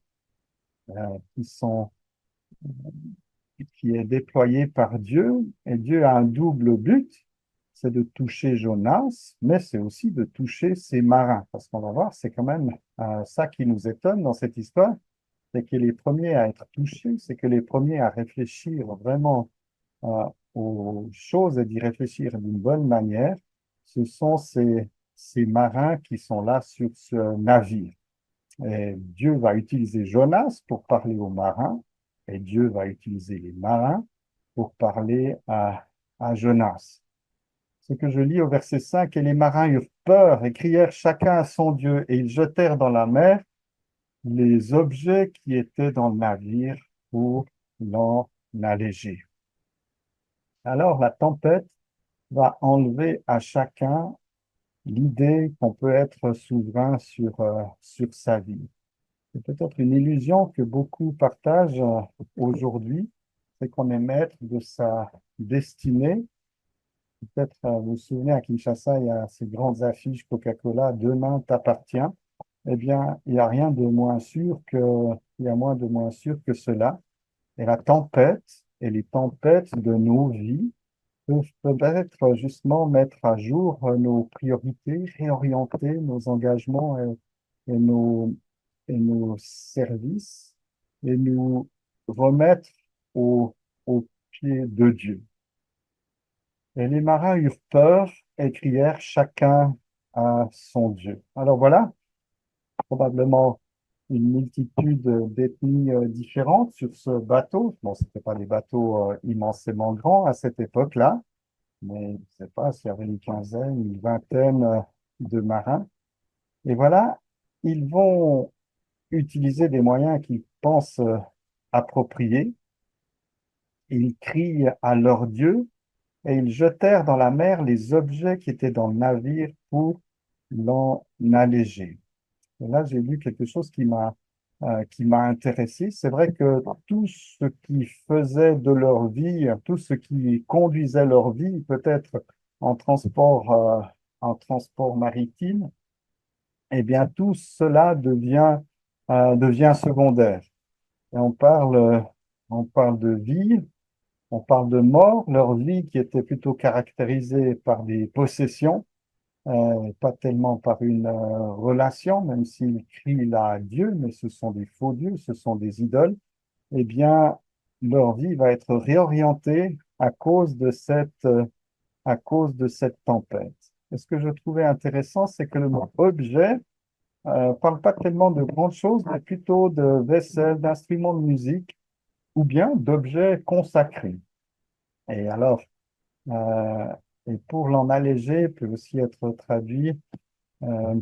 qui est déployé par Dieu. Et Dieu a un double but, c'est de toucher Jonas, mais c'est aussi de toucher ses marins. Parce qu'on va voir, c'est quand même ça qui nous étonne dans cette histoire, c'est que les premiers à être touchés, c'est que les premiers à réfléchir vraiment aux choses et d'y réfléchir d'une bonne manière, ce sont ces marins qui sont là sur ce navire. Et Dieu va utiliser Jonas pour parler aux marins, et Dieu va utiliser les marins pour parler à Jonas. Ce que je lis au verset 5, et les marins eurent peur et crièrent chacun à son Dieu, et ils jetèrent dans la mer les objets qui étaient dans le navire pour l'en alléger. Alors la tempête va enlever à chacun l'idée qu'on peut être souverain sur sa vie. C'est peut-être une illusion que beaucoup partagent aujourd'hui, c'est qu'on est maître de sa destinée. Peut-être vous vous souvenez, à Kinshasa, il y a ces grandes affiches Coca-Cola, demain t'appartient. Eh bien, il n'y a rien de moins sûr il y a moins de moins sûr que cela. Et la tempête et les tempêtes de nos vies peuvent peut-être justement mettre à jour nos priorités, réorienter nos engagements et et nos services et nous remettre au pied de Dieu. Et les marins eurent peur et crièrent chacun à son Dieu. Alors voilà, probablement une multitude d'ethnies différentes sur ce bateau. Bon, ce n'étaient pas des bateaux immensément grands à cette époque-là, mais je ne sais pas s'il y avait une quinzaine, une vingtaine de marins. Et voilà, ils vont utiliser des moyens qu'ils pensent appropriés. Ils crient à leur Dieu et ils jetèrent dans la mer les objets qui étaient dans le navire pour l'en alléger. Et là, j'ai lu quelque chose qui m'a intéressé. C'est vrai que tout ce qui faisait de leur vie, tout ce qui conduisait leur vie, peut-être en en transport maritime, eh bien, tout cela devient secondaire. Et on parle de vie, on parle de mort, leur vie qui était plutôt caractérisée par des possessions, pas tellement par une relation, même s'ils crient là à Dieu, mais ce sont des faux dieux, ce sont des idoles, eh bien, leur vie va être réorientée à cause de cette tempête. Et ce que je trouvais intéressant, c'est que le mot objet parle pas tellement de grandes choses, mais plutôt de vaisselle, d'instruments de musique ou bien d'objets consacrés. Et alors, euh, et pour l'en alléger, peut aussi être traduit euh,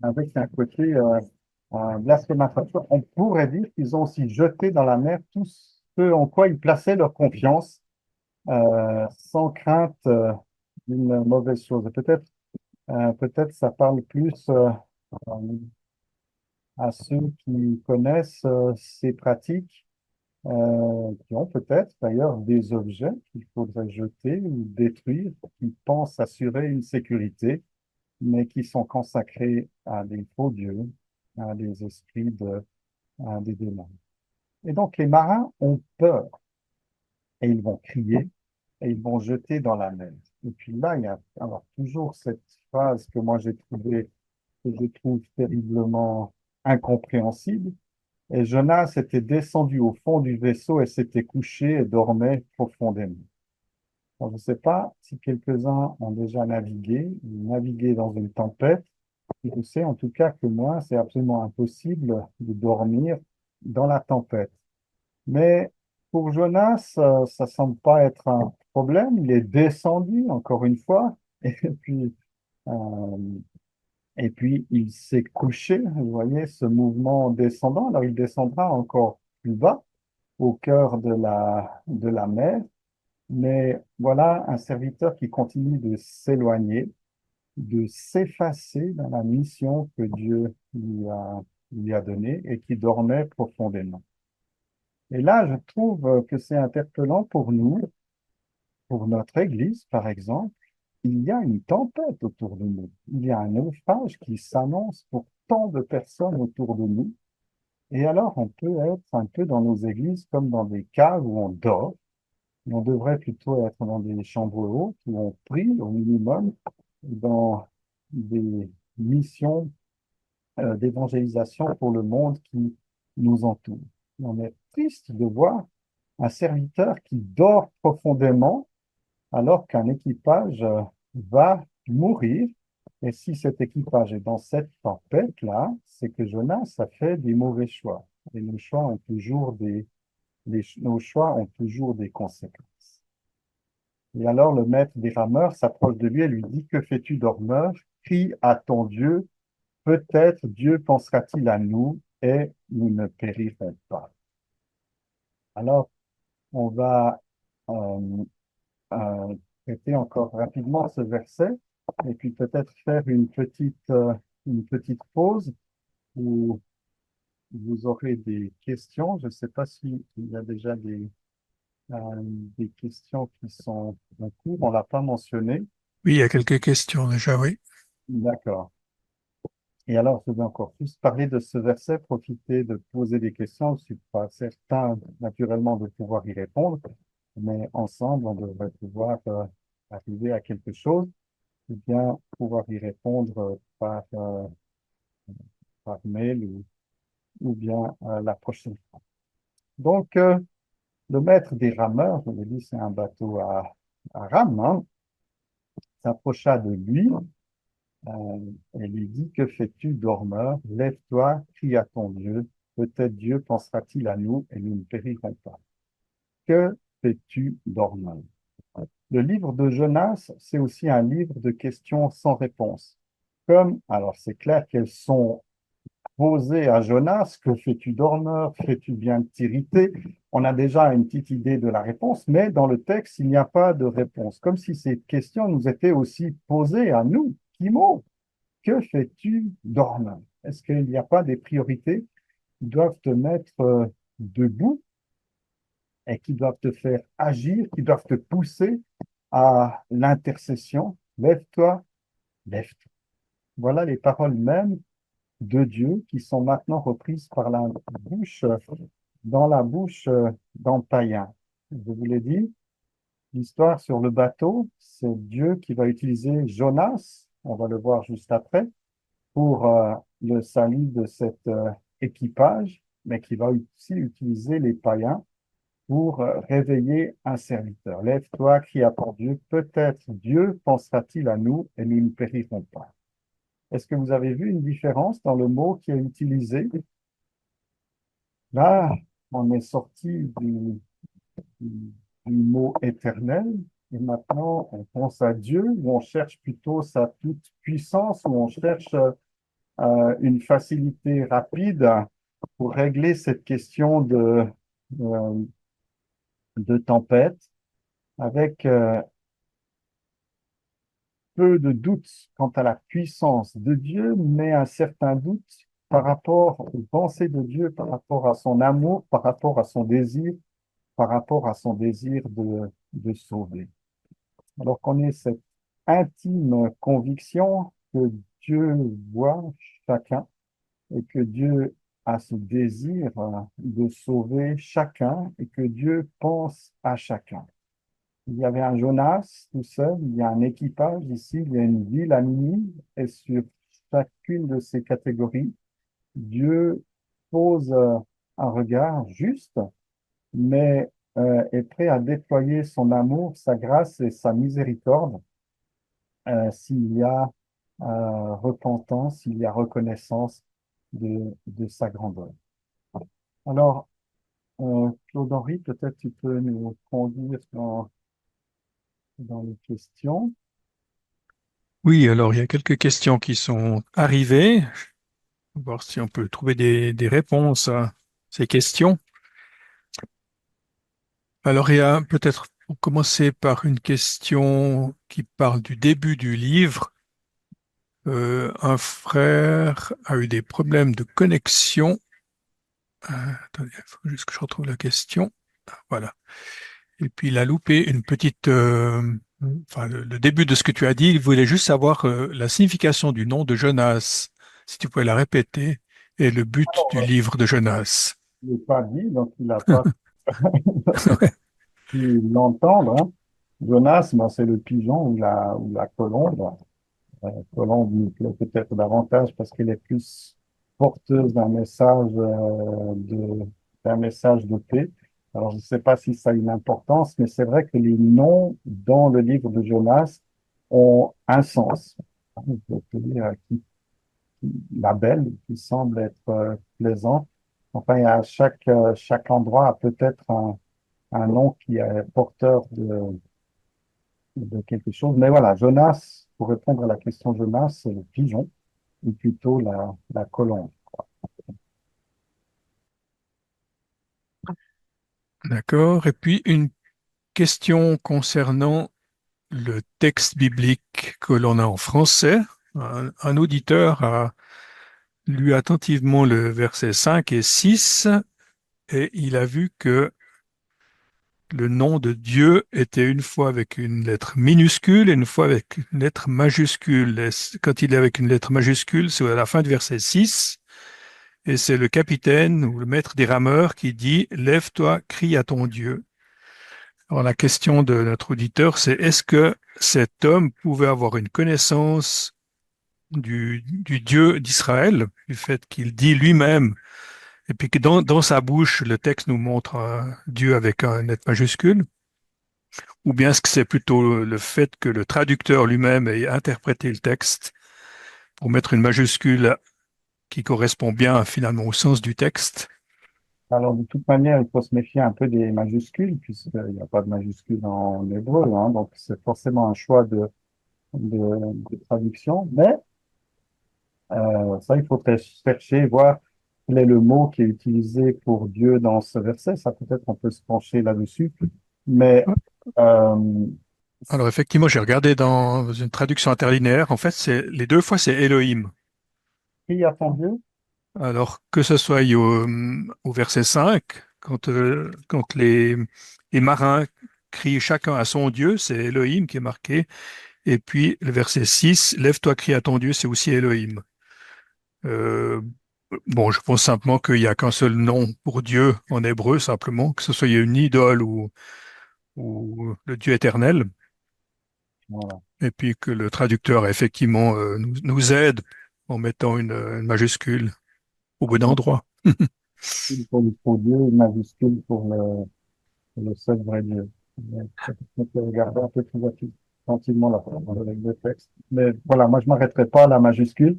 avec un côté blasphémateur, on pourrait dire qu'ils ont aussi jeté dans la mer tout ce en quoi ils plaçaient leur confiance, sans crainte d'une mauvaise chose. Peut-être ça parle plus à ceux qui connaissent ces pratiques, qui ont peut-être d'ailleurs des objets qu'il faudrait jeter ou détruire, qui pensent assurer une sécurité, mais qui sont consacrés à des faux dieux, à des esprits à des démons. Et donc les marins ont peur et ils vont crier et ils vont jeter dans la mer. Et puis là, il y a alors toujours cette phrase que moi que je trouve terriblement incompréhensible. Et Jonas était descendu au fond du vaisseau et s'était couché et dormait profondément. Alors, je ne sais pas si quelques-uns ont déjà navigué dans une tempête. Je sais en tout cas que moi, c'est absolument impossible de dormir dans la tempête. Mais pour Jonas, ça semble pas être un problème. Il est descendu, encore une fois, euh, et puis il s'est couché. Vous voyez ce mouvement descendant. Alors il descendra encore plus bas, au cœur de la mer. Mais voilà un serviteur qui continue de s'éloigner, de s'effacer dans la mission que Dieu lui a donnée et qui dormait profondément. Et là, je trouve que c'est interpellant pour nous, pour notre Église, par exemple. Il y a une tempête autour de nous. Il y a un naufrage qui s'annonce pour tant de personnes autour de nous. Et alors, on peut être un peu dans nos églises comme dans des caves où on dort. On devrait plutôt être dans des chambres hautes où on prie au minimum, dans des missions d'évangélisation pour le monde qui nous entoure. On est triste de voir un serviteur qui dort profondément alors qu'un équipage va mourir. Et si cet équipage est dans cette tempête-là, c'est que Jonas a fait des mauvais choix. Et nos choix ont toujours des conséquences. Et alors le maître des rameurs s'approche de lui et lui dit, que fais-tu, dormeur? Crie à ton Dieu, peut-être Dieu pensera-t-il à nous et nous ne périrons pas. Alors, on va euh, euh, traiter encore rapidement ce verset et puis peut-être faire une petite pause où vous aurez des questions. Je ne sais pas s'il y a déjà des questions qui sont en cours. On ne l'a pas mentionné. Oui, il y a quelques questions déjà, oui. D'accord. Et alors, je vais encore plus parler de ce verset, profiter de poser des questions. Je ne suis pas certain, naturellement, de pouvoir y répondre, mais ensemble, on devrait pouvoir arriver à quelque chose, ou bien pouvoir y répondre par mail ou bien la prochaine fois. Donc, le maître des rameurs, je vous l'ai dit, c'est un bateau à rames, hein, s'approcha de lui et lui dit, que fais-tu, dormeur? Lève-toi, crie à ton Dieu. Peut-être Dieu pensera-t-il à nous et nous ne périrons pas. Que fais-tu, dormeur? Le livre de Jonas, c'est aussi un livre de questions sans réponse. Alors c'est clair qu'elles sont posées à Jonas, que fais-tu, dormeur? Fais-tu bien de t'irriter? On a déjà une petite idée de la réponse, mais dans le texte, il n'y a pas de réponse. Comme si ces questions nous étaient aussi posées à nous, Kimo. Que fais-tu, dormeur? Est-ce qu'il n'y a pas des priorités qui doivent te mettre debout et qui doivent te faire agir, qui doivent te pousser à l'intercession? Lève-toi, lève-toi. Voilà les paroles mêmes de Dieu qui sont maintenant reprises par la bouche, dans la bouche d'un païen. Je vous l'ai dit, l'histoire sur le bateau, c'est Dieu qui va utiliser Jonas, on va le voir juste après, pour le salut de cet équipage, mais qui va aussi utiliser les païens pour réveiller un serviteur. Lève-toi, crie à ton Dieu, peut-être Dieu pensera-t-il à nous et nous ne périrons pas. Est-ce que vous avez vu une différence dans le mot qui est utilisé? Là, on est sorti du mot éternel et maintenant on pense à Dieu ou on cherche plutôt sa toute puissance ou on cherche une facilité rapide pour régler cette question euh, de tempête avec peu de doute quant à la puissance de Dieu, mais un certain doute par rapport aux pensées de Dieu, par rapport à son amour, par rapport à son désir, par rapport à son désir de sauver. Alors qu'on ait cette intime conviction que Dieu voit chacun et que Dieu a ce désir de sauver chacun et que Dieu pense à chacun. Il y avait un Jonas tout seul, il y a un équipage ici, il y a une ville à Ninive, et sur chacune de ces catégories, Dieu pose un regard juste, mais est prêt à déployer son amour, sa grâce et sa miséricorde s'il y a repentance, s'il y a reconnaissance de sa grandeur. Alors, Claude-Henri, peut-être tu peux nous conduire dans les questions. Oui, alors il y a quelques questions qui sont arrivées. On va voir si on peut trouver des réponses à ces questions. Alors il y a peut-être, pour commencer par une question qui parle du début du livre. Un frère a eu des problèmes de connexion. Attendez, il faut juste que je retrouve la question. Voilà. Et puis il a loupé une petite, enfin le début de ce que tu as dit. Il voulait juste savoir la signification du nom de Jonas, si tu pouvais la répéter, et le but du livre de Jonas. Il n'est pas dit, donc il n'a pas pu l'entendre. Hein. Jonas, ben, c'est le pigeon ou la colombe. Colombe nous plaît peut-être davantage parce qu'elle est plus porteuse d'un message de paix. Alors, je ne sais pas si ça a une importance, mais c'est vrai que les noms dans le livre de Jonas ont un sens. Je peux dire la belle, qui semble être plaisant. Enfin, chaque endroit a peut-être un nom qui est porteur de quelque chose. Mais voilà, Jonas, pour répondre à la question Jonas, c'est le pigeon, ou plutôt la colombe. D'accord. Et puis une question concernant le texte biblique que l'on a en français. Un auditeur a lu attentivement le verset 5 et 6 et il a vu que le nom de Dieu était une fois avec une lettre minuscule et une fois avec une lettre majuscule. Et quand il est avec une lettre majuscule, c'est à la fin du verset 6 et c'est le capitaine ou le maître des rameurs qui dit Lève-toi, crie à ton Dieu. Alors la question de notre auditeur, c'est est-ce que cet homme pouvait avoir une connaissance du Dieu d'Israël, du fait qu'il dit lui-même, et puis que dans sa bouche, le texte nous montre un Dieu avec un lettre majuscule, ou bien est-ce que c'est plutôt le fait que le traducteur lui-même ait interprété le texte pour mettre une majuscule qui correspond bien finalement au sens du texte? Alors, de toute manière, il faut se méfier un peu des majuscules, puisqu'il n'y a pas de majuscules en hébreu, hein, donc c'est forcément un choix de traduction. Mais ça, il faut chercher, voir quel est le mot qui est utilisé pour Dieu dans ce verset. Ça, peut-être, on peut se pencher là-dessus. Mais euh, Alors effectivement, j'ai regardé dans une traduction interlinéaire, en fait, les deux fois c'est Elohim. qui a ton Dieu? Alors que ce soit au verset 5, quand les marins crient chacun à son Dieu, c'est Elohim qui est marqué. Et puis le verset 6, lève-toi, crie à ton Dieu, c'est aussi Elohim. Euh, bon, je pense simplement qu'il n'y a qu'un seul nom pour Dieu en hébreu, simplement, que ce soit une idole ou le Dieu éternel. Voilà. Et puis que le traducteur, effectivement, nous aide en mettant une majuscule au bon endroit. Pour Dieu, une majuscule pour le seul vrai Dieu. Mais on peut regarder un peu plus attentivement avec le texte. Mais voilà, moi, je m'arrêterai pas à la majuscule.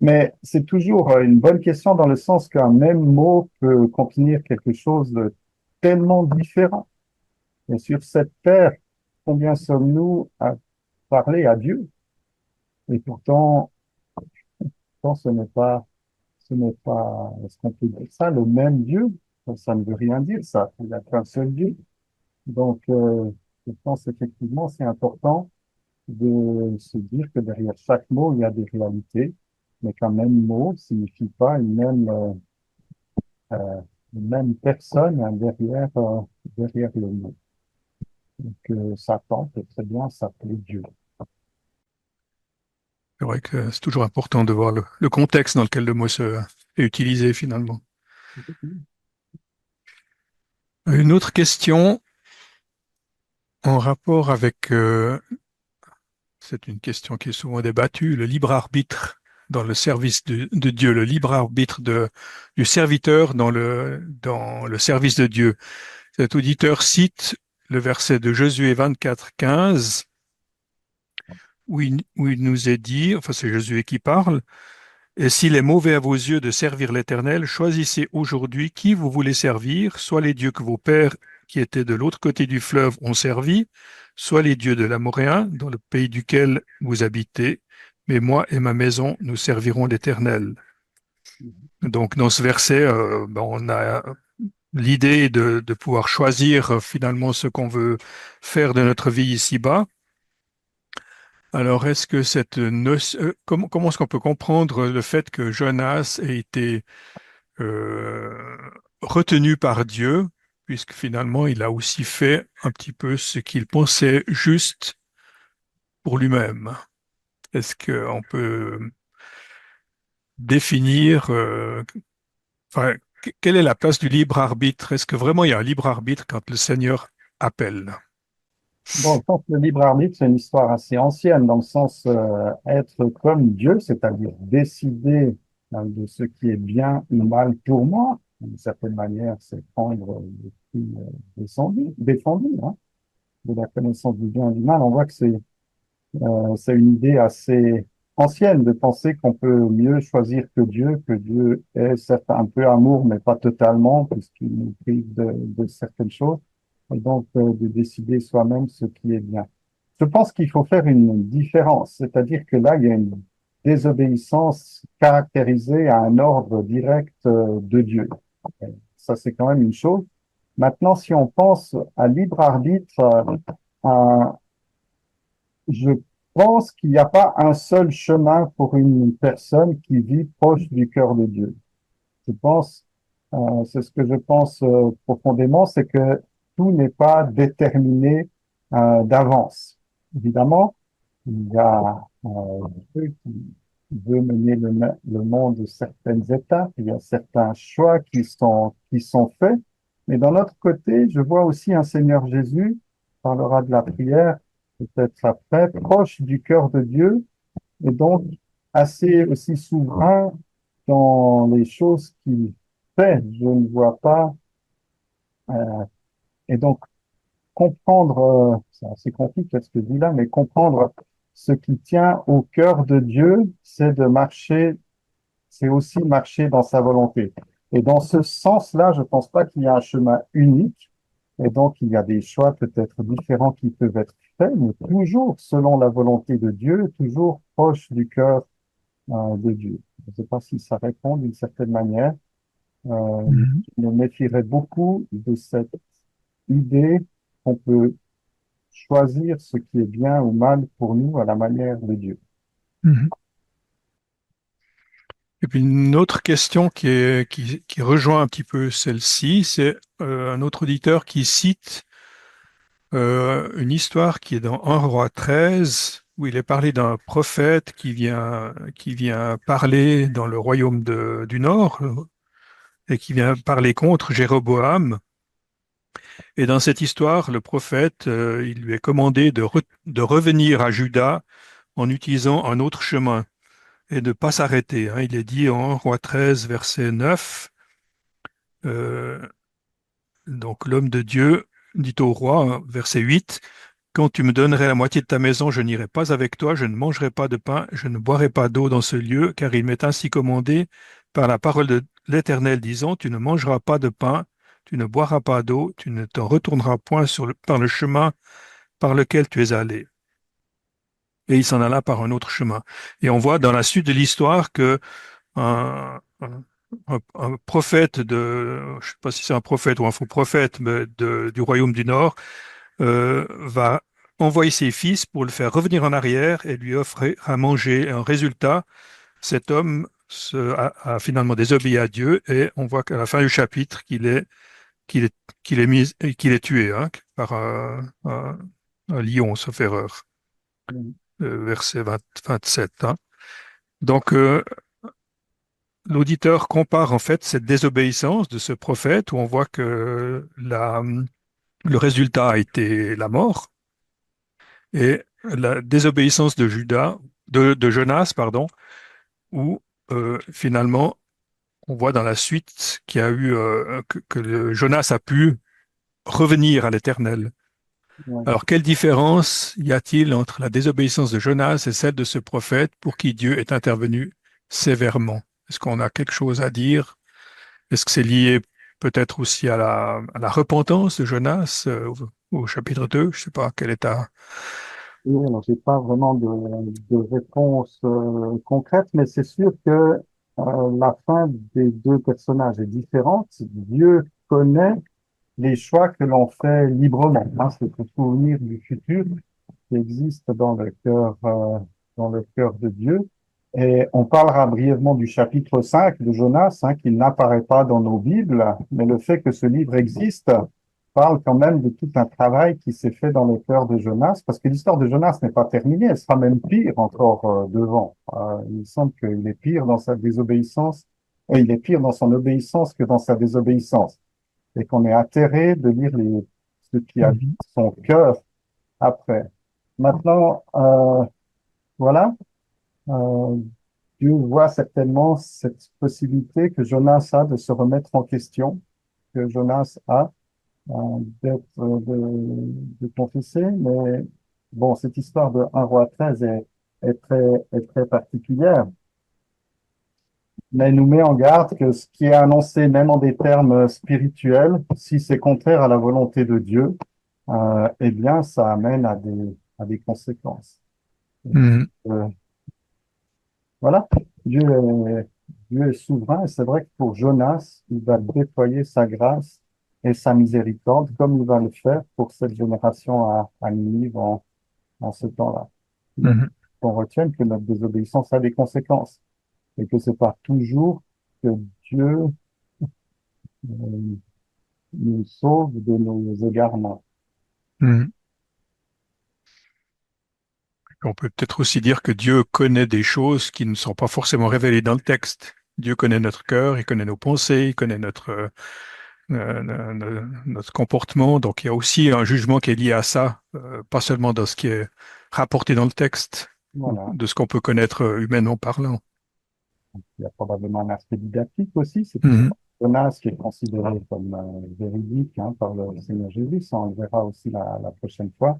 Mais c'est toujours une bonne question dans le sens qu'un même mot peut contenir quelque chose de tellement différent. Et sur cette terre, combien sommes-nous à parler à Dieu? Et pourtant, pourtant ce n'est pas, est-ce qu'on peut dire ça, le même Dieu? Ça ne veut rien dire, ça. Il n'y a qu'un seul Dieu. Donc, je pense effectivement, c'est important de se dire que derrière chaque mot, il y a des réalités, mais qu'un même mot signifie pas euh, une même personne hein, derrière le mot. Donc, Satan peut très bien s'appeler Dieu. C'est vrai que c'est toujours important de voir le contexte dans lequel le mot est utilisé finalement. Une autre question en rapport avec, c'est une question qui est souvent débattue, le libre arbitre dans le service de Dieu, le libre arbitre du serviteur dans le service de Dieu. Cet auditeur cite le verset de Josué 24, 15, où il nous est dit, enfin c'est Josué qui parle, et s'il est mauvais à vos yeux de servir l'Éternel, choisissez aujourd'hui qui vous voulez servir, soit les dieux que vos pères qui étaient de l'autre côté du fleuve ont servi, soit les dieux de l'Amoréen, dans le pays duquel vous habitez, mais moi et ma maison, nous servirons l'Éternel. Donc dans ce verset, on a l'idée de pouvoir choisir finalement ce qu'on veut faire de notre vie ici-bas. Alors, est-ce que cette notion, comment est-ce qu'on peut comprendre le fait que Jonas ait été euh, retenu par Dieu, puisque finalement il a aussi fait un petit peu ce qu'il pensait juste pour lui-même? Est-ce qu'on peut définir, enfin, quelle est la place du libre arbitre? Est-ce que vraiment il y a un libre arbitre quand le Seigneur appelle? Bon, je pense que le libre arbitre, c'est une histoire assez ancienne, dans le sens être comme Dieu, c'est-à-dire décider de ce qui est bien ou mal pour moi. D'une certaine manière, c'est prendre le prix défendu hein, de la connaissance du bien et du mal. On voit que c'est une idée assez ancienne de penser qu'on peut mieux choisir que Dieu est certes un peu amour, mais pas totalement, puisqu'il nous prive de certaines choses, et donc de décider soi-même ce qui est bien. Je pense qu'il faut faire une différence, c'est-à-dire que là, il y a une désobéissance caractérisée à un ordre direct de Dieu. Ça, c'est quand même une chose. Maintenant, si on pense à libre arbitre, je pense qu'il n'y a pas un seul chemin pour une personne qui vit proche du cœur de Dieu. Je pense, c'est ce que je pense profondément, c'est que tout n'est pas déterminé d'avance. Évidemment, il y a Dieu qui veut mener le monde de certaines étapes, il y a certains choix qui sont faits, mais d'un autre côté, je vois aussi un Seigneur Jésus, parlera de la prière, peut-être après, proche du cœur de Dieu, et donc assez aussi souverain dans les choses qu'il fait. Je ne vois pas, et donc comprendre, c'est assez compliqué ce que je dis là, mais comprendre ce qui tient au cœur de Dieu, c'est de marcher, c'est aussi marcher dans sa volonté. Et dans ce sens-là, je pense pas qu'il y a un chemin unique. Et donc, il y a des choix peut-être différents qui peuvent être faits, mais toujours selon la volonté de Dieu, toujours proche du cœur de Dieu. Je ne sais pas si ça répond d'une certaine manière. Mhm. Je me méfierais beaucoup de cette idée qu'on peut choisir ce qui est bien ou mal pour nous à la manière de Dieu. Mhm. Et puis une autre question qui rejoint un petit peu celle-ci, c'est un autre auditeur qui cite une histoire qui est dans 1 Roi 13, où il est parlé d'un prophète qui vient parler dans le royaume du Nord et qui vient parler contre Jéroboam. Et dans cette histoire, le prophète, il lui est commandé de revenir à Juda en utilisant un autre chemin et de ne pas s'arrêter, hein. Il est dit en Roi 13, verset 9, euh, donc l'homme de Dieu dit au roi, hein, verset 8, quand tu me donnerais la moitié de ta maison, je n'irai pas avec toi, je ne mangerai pas de pain, je ne boirai pas d'eau dans ce lieu, car il m'est ainsi commandé par la parole de l'Éternel, disant, tu ne mangeras pas de pain, tu ne boiras pas d'eau, tu ne t'en retourneras point par le chemin par lequel tu es allé. et il s'en alla par un autre chemin. Et on voit dans la suite de l'histoire que un prophète je sais pas si c'est un prophète ou un faux prophète, mais du royaume du Nord, va envoyer ses fils pour le faire revenir en arrière et lui offrir à manger. Et en résultat, cet homme a finalement désobéi à Dieu et on voit qu'à la fin du chapitre qu'il est, qu'il est tué hein, par un lion, sauf erreur, verset 27. Hein. Donc, l'auditeur compare en fait cette désobéissance de ce prophète où on voit que le résultat a été la mort et la désobéissance de de Jonas, pardon, où finalement on voit dans la suite qu'il y a eu que Jonas a pu revenir à l'Éternel. Ouais. Alors, quelle différence y a-t-il entre la désobéissance de Jonas et celle de ce prophète pour qui Dieu est intervenu sévèrement? Est-ce qu'on a quelque chose à dire? Est-ce que c'est lié peut-être aussi à à la repentance de Jonas au chapitre 2? Je ne sais pas, quel est ta... Oui, alors j'ai pas vraiment de réponse concrète, mais c'est sûr que la fin des deux personnages est différente. Dieu connaît les choix que l'on fait librement. Hein, c'est pour souvenir du futur qui existe dans le cœur de Dieu. Et on parlera brièvement du chapitre 5 de Jonas, hein, qui n'apparaît pas dans nos Bibles, mais le fait que ce livre existe parle quand même de tout un travail qui s'est fait dans le cœur de Jonas, parce que l'histoire de Jonas n'est pas terminée, elle sera même pire encore devant. Il semble qu'il est pire dans sa désobéissance, et il est pire dans son obéissance que dans sa désobéissance, et qu'on est atterré de lire ce qui habite son cœur après. Maintenant, voilà, euh, Dieu voit certainement cette possibilité que Jonas a de se remettre en question, que Jonas a d'être, de confesser, mais bon, cette histoire de 1 roi 13 est très particulière, mais elle nous met en garde que ce qui est annoncé, même en des termes spirituels, si c'est contraire à la volonté de Dieu, eh bien, ça amène à des conséquences. Mhm. Euh, voilà, Dieu Dieu est souverain et c'est vrai que pour Jonas, il va déployer sa grâce et sa miséricorde comme il va le faire pour cette génération à Ninive en ce temps-là. Mais Mhm. qu'on retienne que notre désobéissance a des conséquences et que c'est pas toujours que Dieu euh, nous sauve de nos égarements. Mhm. On peut peut-être aussi dire que Dieu connaît des choses qui ne sont pas forcément révélées dans le texte. Dieu connaît notre cœur, il connaît nos pensées, il connaît notre comportement. Donc il y a aussi un jugement qui est lié à ça, pas seulement dans ce qui est rapporté dans le texte, ou Voilà. de ce qu'on peut connaître humainement parlant. Il y a probablement un aspect didactique aussi. C'est Mhm. Jonas qui est considéré comme véridique hein, par le Seigneur Jésus. Ça, on le verra aussi la prochaine fois,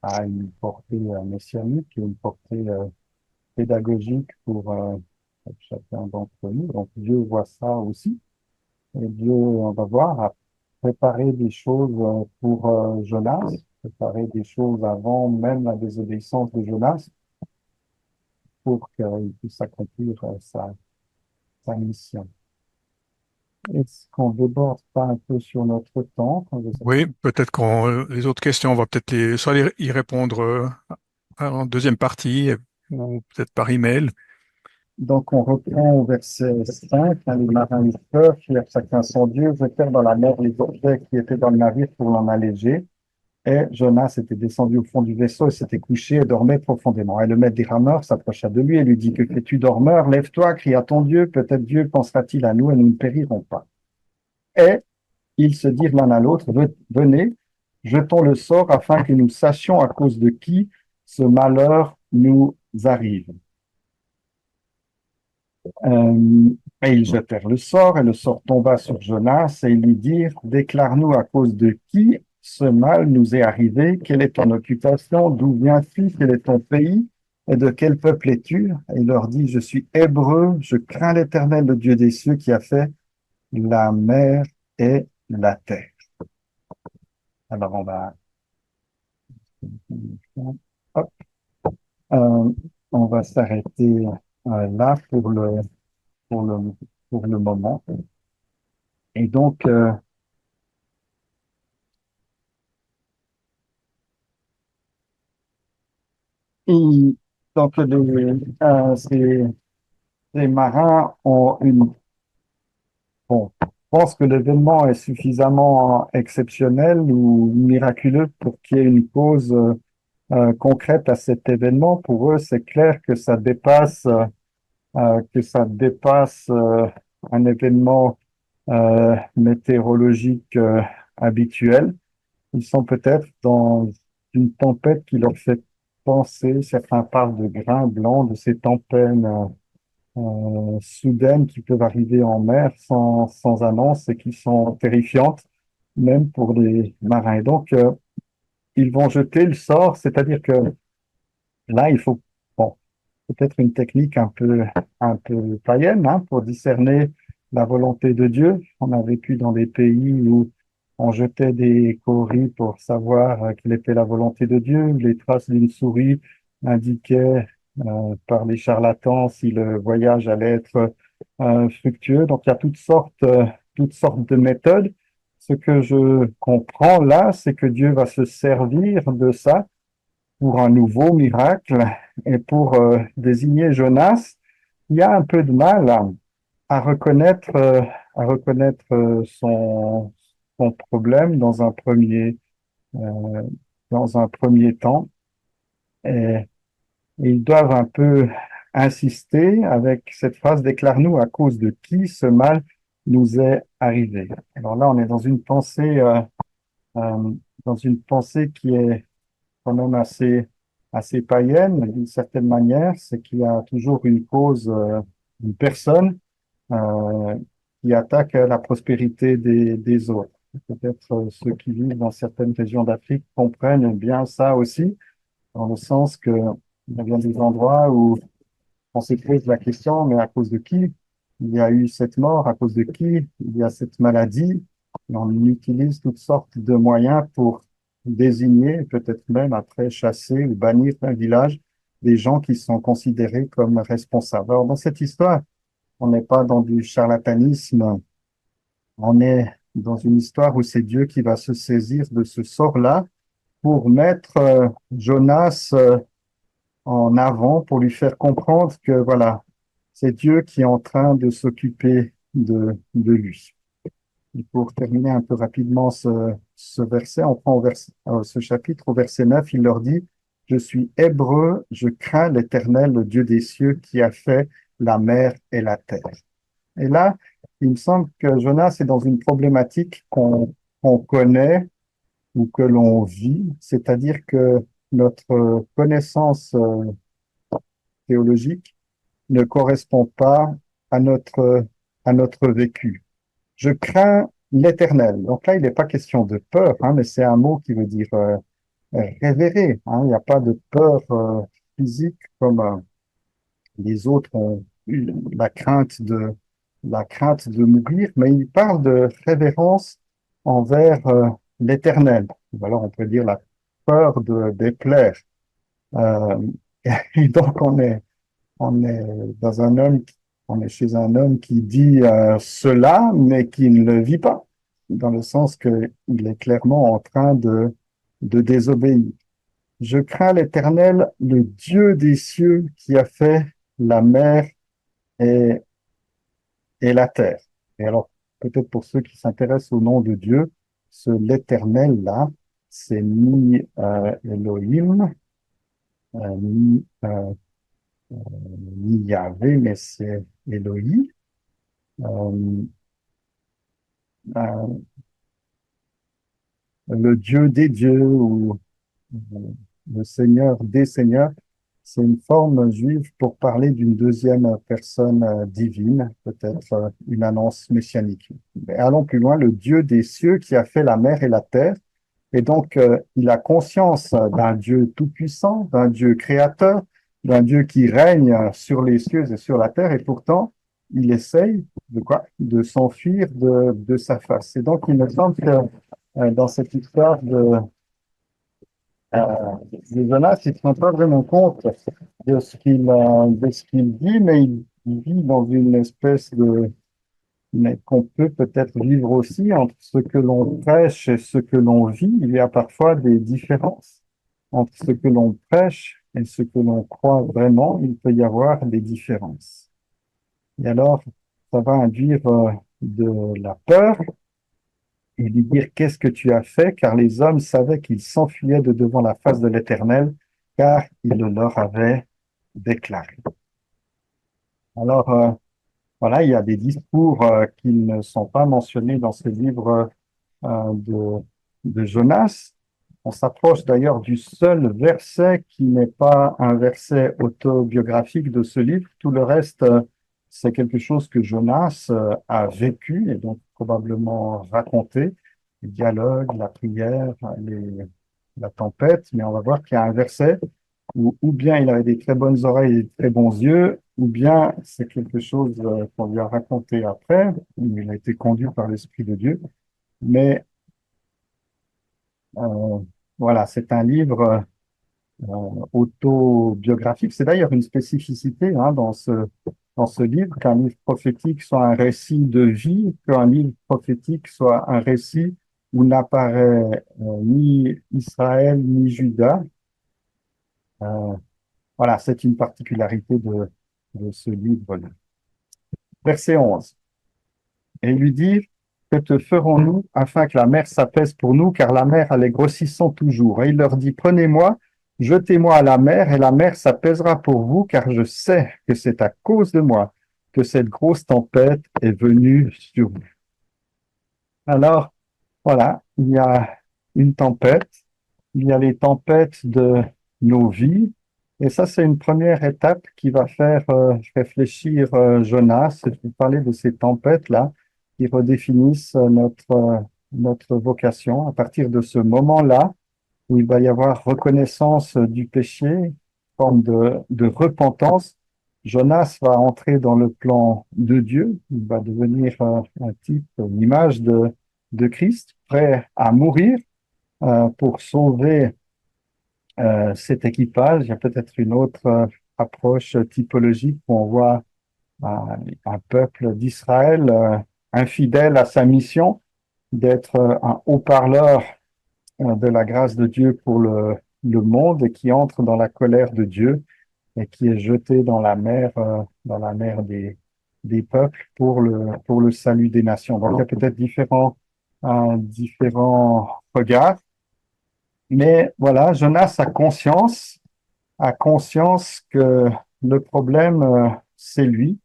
a une portée messianique et une portée pédagogique pour chacun d'entre nous. Donc Dieu voit ça aussi. Et Dieu, on va voir, a préparé des choses pour Jonas, préparé des choses avant même la désobéissance de Jonas pour qu'il puisse accomplir sa mission. Est-ce qu'on déborde pas un peu sur notre temps? Oui, peut-être qu'on les autres questions, on va peut-être soit y répondre en deuxième partie ou peut-être par email. Donc, on reprend au verset 5, hein, les marins eurent peur, firent chacun son Dieu, jetèrent dans la mer les objets qui étaient dans le navire pour l'en alléger. Et Jonas était descendu au fond du vaisseau et s'était couché et dormait profondément. Et le maître des rameurs s'approcha de lui et lui dit, que fais-tu, dormeur? Lève-toi, cria ton Dieu, peut-être Dieu pensera-t-il à nous et nous ne périrons pas. Et ils se dirent l'un à l'autre, venez, jetons le sort afin que nous sachions à cause de qui ce malheur nous arrive. Et ils jetèrent le sort, et le sort tomba sur Jonas, et ils lui dirent, déclare-nous à cause de qui ce mal nous est arrivé, quelle est ton occupation, d'où viens-tu, quel est ton pays, et de quel peuple es-tu? Et il leur dit, je suis hébreu, je crains l'Éternel, le Dieu des cieux, qui a fait la mer et la terre. Alors on va... Hop. Euh, on va s'arrêter là pour le, pour le moment. Et donc, il- donc ces marins ont une... Bon, je pense que l'événement est suffisamment exceptionnel ou miraculeux pour qu'il y ait une cause concrète à cet événement. Pour eux, c'est clair que ça dépasse un événement météorologique habituel. Ils sont peut-être dans une tempête qui leur fait penser, certains parlent de grains blancs, de ces tempêtes soudaines qui peuvent arriver en mer sans annonce et qui sont terrifiantes, même pour les marins. Et donc, ils vont jeter le sort, c'est-à-dire que là, il faut, bon, peut-être une technique un peu païenne, hein, pour discerner la volonté de Dieu. On a vécu dans des pays où on jetait des cauris pour savoir quelle était la volonté de Dieu. Les traces d'une souris indiquaient par les charlatans si le voyage allait être fructueux. Donc il y a toutes sortes de méthodes. Ce que je comprends là, c'est que Dieu va se servir de ça pour un nouveau miracle et pour désigner Jonas. Il y a un peu de mal à reconnaître son problème euh, dans un premier temps. Et ils doivent un peu insister avec cette phrase, déclare-nous à cause de qui ce mal nous est arrivé. Alors là, on est euh, dans une pensée qui est quand même assez païenne d'une certaine manière, c'est qu'il y a toujours une cause, une personne euh, qui attaque la prospérité des autres. Peut-être ceux qui vivent dans certaines régions d'Afrique comprennent bien ça aussi, dans le sens que il y a bien des endroits où on se pose la question, mais à cause de qui il y a eu cette mort, à cause de qui il y a cette maladie. Et on utilise toutes sortes de moyens pour désigner, peut-être même après chasser ou bannir d'un village des gens qui sont considérés comme responsables. Alors, dans cette histoire, on n'est pas dans du charlatanisme, on est dans une histoire où c'est Dieu qui va se saisir de ce sort-là pour mettre Jonas en avant, pour lui faire comprendre que voilà, c'est Dieu qui est en train de s'occuper de lui. Et pour terminer un peu rapidement ce verset, on prend ce chapitre au verset 9, il leur dit, je suis hébreu, je crains l'Éternel, le Dieu des cieux, qui a fait la mer et la terre. Et là, il me semble que Jonas est dans une problématique qu'on connaît ou que l'on vit, c'est-à-dire que notre connaissance théologique ne correspond pas à notre vécu. Je crains l'Éternel. Donc là, il n'est pas question de peur, hein, mais c'est un mot qui veut dire révérer. Hein. Il n'y a pas de peur physique comme les autres ont eu la crainte de mourir, mais il parle de révérence envers l'Éternel. Ou alors on peut dire la peur de déplaire. Euh, et donc on est dans un homme, on est chez un homme qui dit cela, mais qui ne le vit pas, dans le sens que il est clairement en train de désobéir. Je crains l'Éternel, le Dieu des cieux, qui a fait la mer et, et la terre. Et alors, peut-être pour ceux qui s'intéressent au nom de Dieu, ce l'Éternel là, c'est ni Elohim, ni Yahvé, mais c'est Elohim. Euh, euh, le Dieu des dieux ou euh, le Seigneur des seigneurs, c'est une forme juive pour parler d'une deuxième personne divine, peut-être une annonce messianique. Mais allons plus loin, le Dieu des cieux qui a fait la mer et la terre, et donc il a conscience d'un Dieu tout-puissant, d'un Dieu créateur, d'un Dieu qui règne sur les cieux et sur la terre, et pourtant il essaye de quoi? De s'enfuir de sa face. Et donc il me semble que dans cette histoire Euh, le Jonas, il ne se rend pas vraiment compte de ce qu'il dit, mais il vit dans une espèce de, mais qu'on peut peut-être vivre aussi entre ce que l'on prêche et ce que l'on vit. Il y a parfois des différences entre ce que l'on prêche et ce que l'on croit vraiment. Il peut y avoir des différences. Et alors, ça va induire de la peur et lui dire qu'est-ce que tu as fait, car les hommes savaient qu'ils s'enfuyaient de devant la face de l'Éternel, car il le leur avait déclaré. Alors, voilà, il y a des discours qui ne sont pas mentionnés dans ce livre de Jonas. On s'approche d'ailleurs du seul verset qui n'est pas un verset autobiographique de ce livre. Tout le reste, c'est quelque chose que Jonas a vécu et donc probablement raconté. Le dialogue, la prière, la tempête. Mais on va voir qu'il y a un verset où ou bien il avait des très bonnes oreilles et des très bons yeux, ou bien c'est quelque chose qu'on lui a raconté après, où il a été conduit par l'Esprit de Dieu. Mais euh, voilà, c'est un livre autobiographique. C'est d'ailleurs une spécificité hein, dans ce livre, qu'un livre prophétique soit un récit de vie, qu'un livre prophétique soit un récit où n'apparaît ni Israël ni Juda. Euh, voilà, c'est une particularité de ce livre-là. Verset 11. Et il lui dit, que te ferons-nous afin que la mer s'apaise pour nous, car la mer, elle est grossissant toujours. Et il leur dit, prenez-moi, jetez-moi à la mer, et la mer s'apaisera pour vous, car je sais que c'est à cause de moi que cette grosse tempête est venue sur vous. Alors, voilà, il y a une tempête, il y a les tempêtes de nos vies, et ça, c'est une première étape qui va faire réfléchir Jonas. Je vais parler de ces tempêtes-là qui redéfinissent notre vocation. À partir de ce moment-là, où il va y avoir reconnaissance du péché, forme de repentance, Jonas va entrer dans le plan de Dieu. Il va devenir un type, une image de Christ, prêt à mourir pour sauver cet équipage. Il y a peut-être une autre approche typologique où on voit un peuple d'Israël infidèle à sa mission d'être un haut-parleur de la grâce de Dieu pour le monde et qui entre dans la colère de Dieu et qui est jeté dans la mer des peuples pour le salut des nations. Donc il y a peut-être différents regards. Mais voilà, Jonas a conscience que le problème, c'est lui,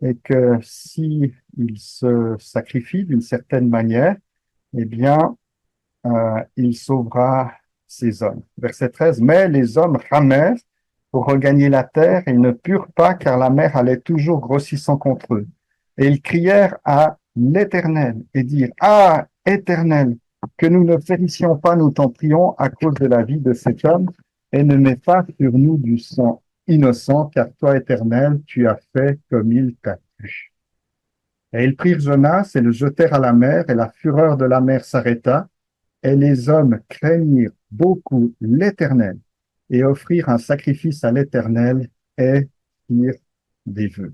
et que si il se sacrifie d'une certaine manière, eh bien, il sauvera ses hommes. Verset 13, mais les hommes ramèrent pour regagner la terre et ne purent pas, car la mer allait toujours grossissant contre eux. Et ils crièrent à l'Éternel et dirent, ah, Éternel, que nous ne périssions pas, nous t'en prions, à cause de la vie de cet homme, et ne mets pas sur nous du sang innocent, car toi, Éternel, tu as fait comme il t'a plu. Et ils prirent Jonas et le jetèrent à la mer, et la fureur de la mer s'arrêta, et les hommes craignirent beaucoup l'Éternel, et offrirent un sacrifice à l'Éternel, et firent des vœux.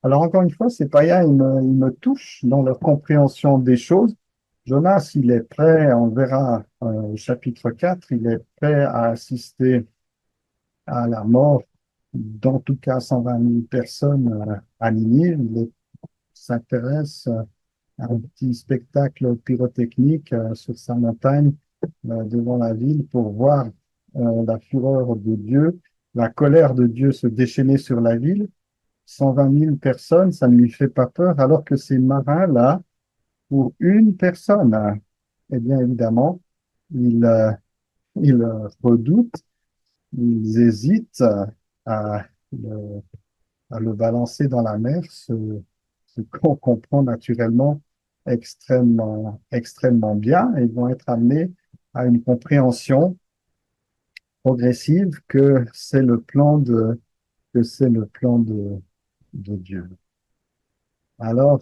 Alors encore une fois, ces païens, ils me touchent dans leur compréhension des choses. Jonas, il est prêt, on verra au chapitre 4, il est prêt à assister à la mort d'en tout cas 120 000 personnes à Ninive. Il s'intéresse à un petit spectacle pyrotechnique sur sa montagne devant la ville pour voir la fureur de Dieu, la colère de Dieu se déchaîner sur la ville. 120 000 personnes, ça ne lui fait pas peur, alors que ces marins-là, pour une personne, eh bien évidemment, ils, ils redoutent, ils hésitent à le, à le balancer dans la mer, ce qu'on comprend naturellement extrêmement bien, et ils vont être amenés à une compréhension progressive que c'est le plan de Dieu. Alors,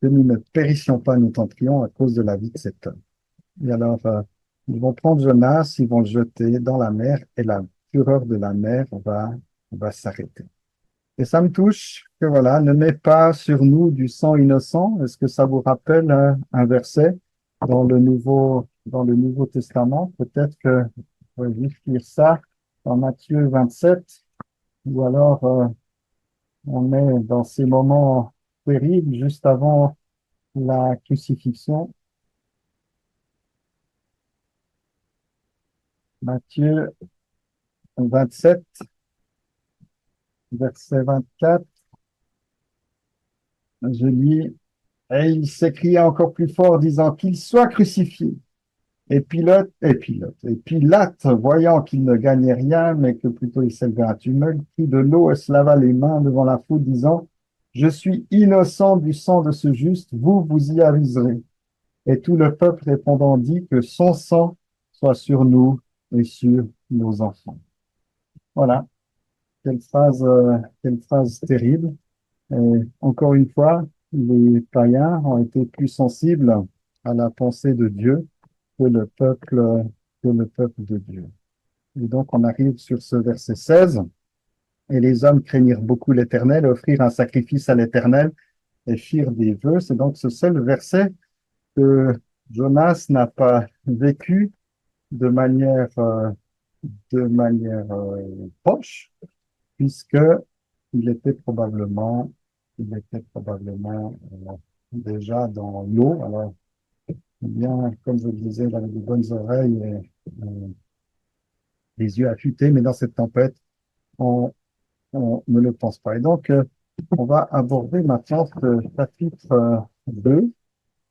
que nous ne périssions pas, nous t'en prions, à cause de la vie de cet homme. Et alors, Ils vont prendre Jonas, ils vont le jeter dans la mer et la fureur de la mer va s'arrêter. Et ça me touche que voilà, ne mets pas sur nous du sang innocent. Est-ce que ça vous rappelle un verset dans le Nouveau Testament? Peut-être que vous pouvez juste lire ça dans Matthieu 27, ou alors on est dans ces moments terribles juste avant la crucifixion. Matthieu 27, verset 24, je lis, et il s'écria encore plus fort, disant qu'il soit crucifié. Et Pilate, voyant qu'il ne gagnait rien, mais que plutôt il s'élevait un tumulte, prit de l'eau et se lava les mains devant la foule, disant, je suis innocent du sang de ce juste, vous y aviserez. Et tout le peuple répondant dit que son sang soit sur nous et sur nos enfants. Voilà, quelle phrase terrible. Et encore une fois, les païens ont été plus sensibles à la pensée de Dieu que le peuple, que le peuple de Dieu. Et donc, on arrive sur ce verset 16. Et les hommes craignirent beaucoup l'Éternel, offrirent un sacrifice à l'Éternel et firent des vœux. C'est donc ce seul verset que Jonas n'a pas vécu de manière proche, puisque il était probablement déjà dans l'eau. Alors, bien, comme je le disais, il avait de bonnes oreilles et les yeux affûtés, mais dans cette tempête, on, on ne le pense pas. Et donc, on va aborder maintenant ce chapitre 2,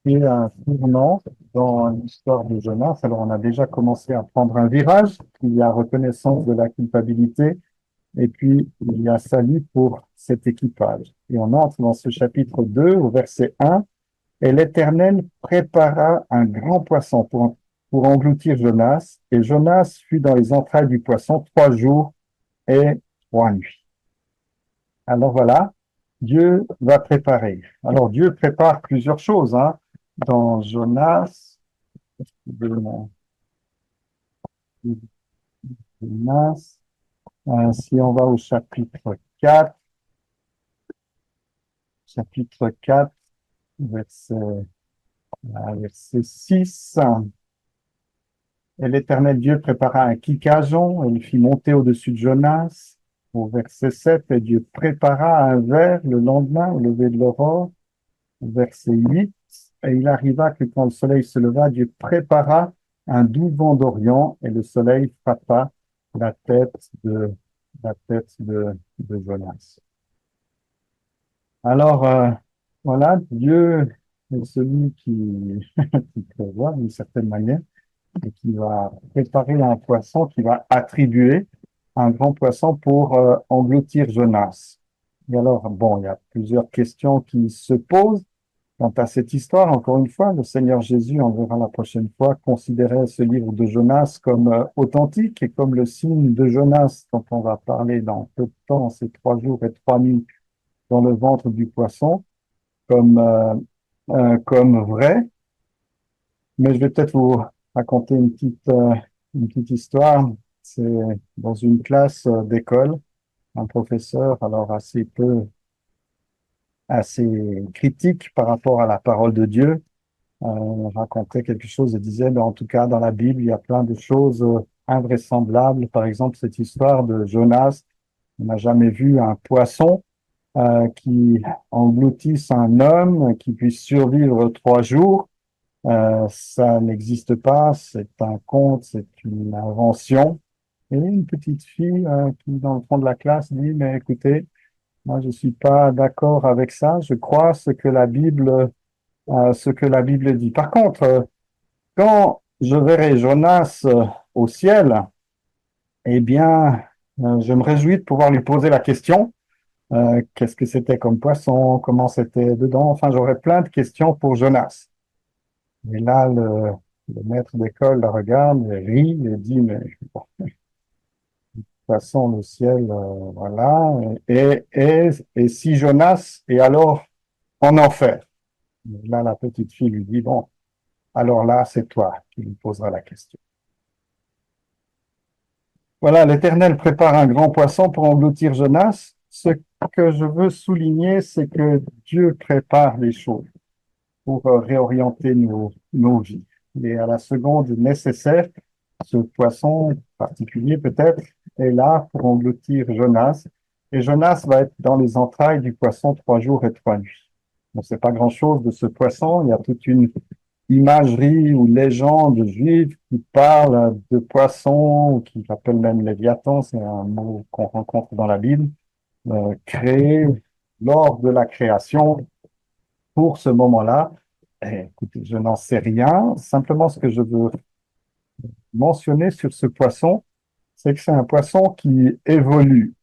qui est un tournant dans l'histoire de Jonas. Alors, on a déjà commencé à prendre un virage. Il y a reconnaissance de la culpabilité et puis il y a salut pour cet équipage. Et on entre dans ce chapitre 2 au verset 1. Et l'Éternel prépara un grand poisson pour engloutir Jonas. Et Jonas fut dans les entrailles du poisson 3 jours et 3 nuits. Alors voilà, Dieu va préparer. Alors Dieu prépare plusieurs choses hein, dans Jonas. Jonas. Si on va au chapitre 4, verset 6. Et l'Éternel Dieu prépara un quicajon et le fit monter au-dessus de Jonas. Au verset 7, et Dieu prépara un ver le lendemain au lever de l'aurore. Verset 8, et il arriva que quand le soleil se leva, Dieu prépara un doux vent d'Orient et le soleil frappa la tête de, de Jonas. Alors, voilà, Dieu est celui qui prévoit d'une certaine manière et qui va préparer un poisson, qui va attribuer un grand poisson pour engloutir Jonas. Et alors, bon, il y a plusieurs questions qui se posent quant à cette histoire. Encore une fois, le Seigneur Jésus, on verra la prochaine fois, considérait ce livre de Jonas comme authentique et comme le signe de Jonas dont on va parler dans peu de temps, ces 3 jours et 3 nuits dans le ventre du poisson, comme vrai. Mais je vais peut-être vous raconter une petite histoire. C'est dans une classe d'école, un professeur, alors assez critique par rapport à la parole de Dieu, racontait quelque chose et disait, ben, en tout cas, dans la Bible, il y a plein de choses invraisemblables. Par exemple, cette histoire de Jonas, on n'a jamais vu un poisson qui engloutisse un homme, qui puisse survivre 3 jours. Ça n'existe pas, c'est un conte, c'est une invention. Et une petite fille qui, dans le fond de la classe, dit, mais écoutez, moi, je suis pas d'accord avec ça. Je crois ce que la Bible dit. Par contre, quand je verrai Jonas au ciel, eh bien, je me réjouis de pouvoir lui poser la question. Qu'est-ce que c'était comme poisson? Comment c'était dedans? Enfin, j'aurais plein de questions pour Jonas. Et là, le maître d'école la regarde, et rit et dit, mais bon, de toute façon, le ciel, voilà. Et si Jonas est alors en enfer? Et là, la petite fille lui dit, bon, alors là, c'est toi qui lui poseras la question. Voilà, l'Éternel prépare un grand poisson pour engloutir Jonas. Ce que je veux souligner, c'est que Dieu prépare les choses pour réorienter nos vies. Et à la seconde nécessaire, ce poisson particulier peut-être est là pour engloutir Jonas. Et Jonas va être dans les entrailles du poisson 3 jours et 3 nuits. On ne sait pas grand-chose de ce poisson. Il y a toute une imagerie ou légende juive qui parle de poissons, ou qui l'appelle même Léviathan, c'est un mot qu'on rencontre dans la Bible, créé lors de la création pour ce moment-là. Écoutez, je n'en sais rien. Simplement, ce que je veux mentionner sur ce poisson, c'est que c'est un poisson qui évolue.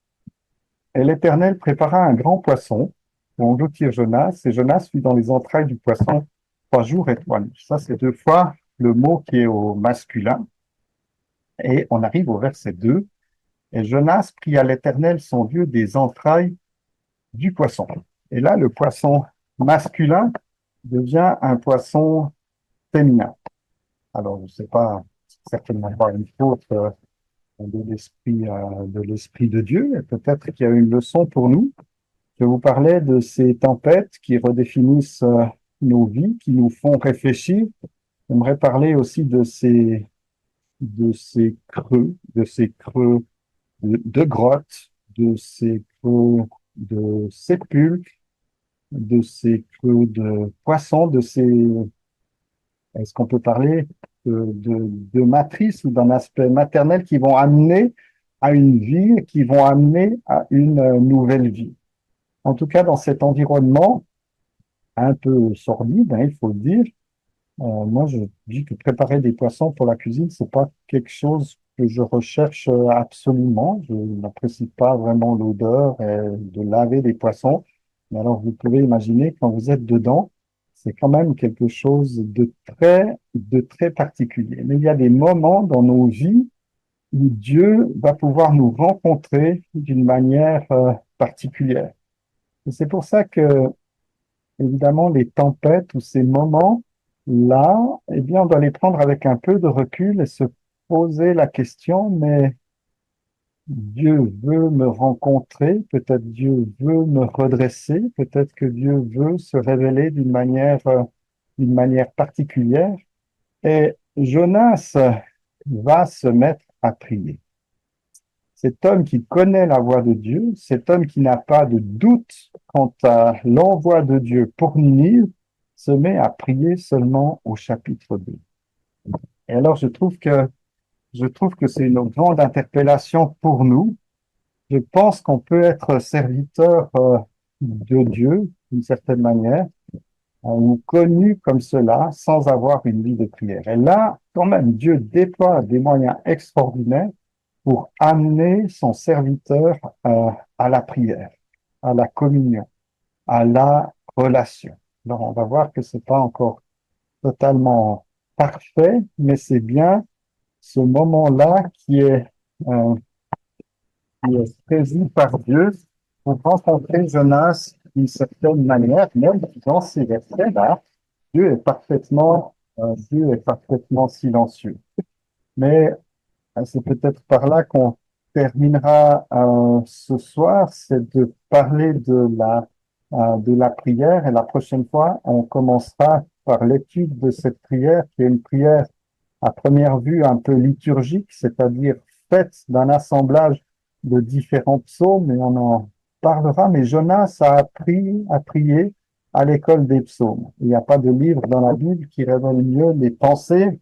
Et l'Éternel prépara un grand poisson pour engloutir Jonas, et Jonas fut dans les entrailles du poisson 3 jours et 3 nuits. Ça, c'est 2 fois le mot qui est au masculin. Et on arrive au verset 2. Et Jonas prit à l'Éternel son Dieu des entrailles du poisson. Et là, le poisson masculin devient un poisson féminin. Alors, je ne sais pas, certainement pas une faute de l'esprit de Dieu, et peut-être qu'il y a une leçon pour nous. Je vous parlais de ces tempêtes qui redéfinissent nos vies, qui nous font réfléchir. J'aimerais parler aussi de ces creux de grottes, de ces creux de sépulcres, de ces creux de poissons, est-ce qu'on peut parler de matrices ou d'un aspect maternel qui vont amener à une vie, qui vont amener à une nouvelle vie. En tout cas, dans cet environnement un peu sordide, hein, il faut le dire, moi je dis que préparer des poissons pour la cuisine, c'est pas quelque chose que je recherche absolument. Je n'apprécie pas vraiment l'odeur de laver des poissons. Mais alors vous pouvez imaginer quand vous êtes dedans, c'est quand même quelque chose de très particulier. Mais il y a des moments dans nos vies où Dieu va pouvoir nous rencontrer d'une manière particulière. Et c'est pour ça que, évidemment, les tempêtes ou ces moments-là, eh bien, on doit les prendre avec un peu de recul et se poser la question, mais Dieu veut me rencontrer, peut-être Dieu veut me redresser, peut-être que Dieu veut se révéler d'une manière particulière. Et Jonas va se mettre à prier. Cet homme qui connaît la voix de Dieu, cet homme qui n'a pas de doute quant à l'envoi de Dieu pour Ninive, se met à prier seulement au chapitre 2. Et alors je trouve que c'est une grande interpellation pour nous. Je pense qu'on peut être serviteur de Dieu d'une certaine manière, ou connu comme cela, sans avoir une vie de prière. Et là, quand même, Dieu déploie des moyens extraordinaires pour amener son serviteur à la prière, à la communion, à la relation. Alors, on va voir que c'est pas encore totalement parfait, mais c'est bien ce moment-là euh, qui est prévu par Dieu pour rencontrer Jonas d'une certaine manière, même dans ces versets-là, Dieu est parfaitement silencieux. Mais c'est peut-être par là qu'on terminera ce soir, c'est de parler de la prière. Et la prochaine fois, on commencera par l'étude de cette prière, qui est une prière à première vue un peu liturgique, c'est-à-dire faite d'un assemblage de différents psaumes, et on en parlera. Mais Jonas a appris à prier à l'école des psaumes. Il n'y a pas de livre dans la Bible qui révèle mieux les pensées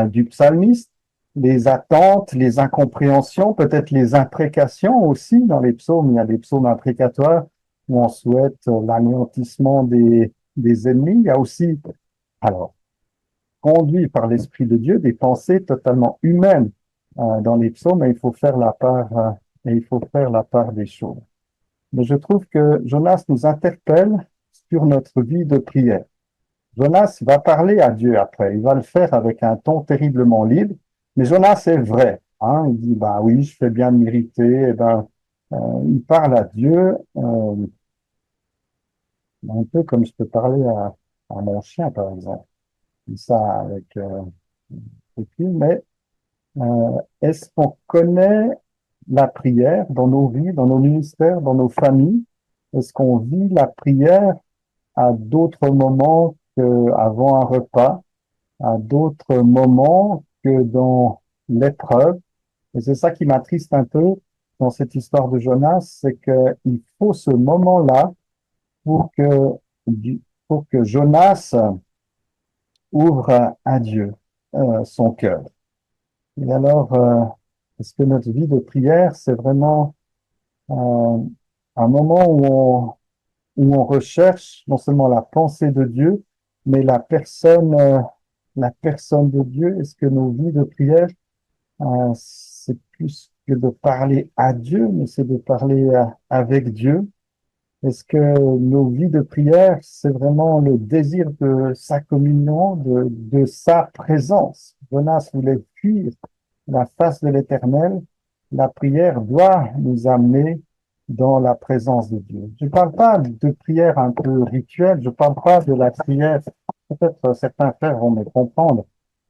du psalmiste, les attentes, les incompréhensions, peut-être les imprécations aussi. Dans les psaumes, il y a des psaumes imprécatoires où on souhaite l'anéantissement des ennemis. Il y a aussi, alors, conduit par l'Esprit de Dieu, des pensées totalement humaines dans les psaumes, et il faut faire la part des choses. Mais je trouve que Jonas nous interpelle sur notre vie de prière. Jonas va parler à Dieu après. Il va le faire avec un ton terriblement libre. Mais Jonas est vrai. Hein. Il dit, bah oui, je fais bien de m'irriter. Eh ben, il parle à Dieu un peu comme je peux parler à mon chien, par exemple. dis ça avec recul, mais est-ce qu'on connaît la prière dans nos vies, dans nos ministères, dans nos familles? Est-ce qu'on vit la prière à d'autres moments qu'avant un repas, à d'autres moments que dans l'épreuve? Et c'est ça qui m'attriste un peu dans cette histoire de Jonas, c'est qu'il faut ce moment-là pour que, pour que Jonas ouvre à Dieu son cœur. Et alors, est-ce que notre vie de prière, c'est vraiment un moment où on recherche non seulement la pensée de Dieu, mais la personne de Dieu? Est-ce que nos vies de prière, c'est plus que de parler à Dieu, mais c'est de parler avec Dieu? Est-ce que nos vies de prière, c'est vraiment le désir de sa communion, de sa présence? Jonas voulait fuir la face de l'Éternel. La prière doit nous amener dans la présence de Dieu. Je ne parle pas de prière un peu rituelle, je ne parle pas de la prière, peut-être certains frères vont me comprendre.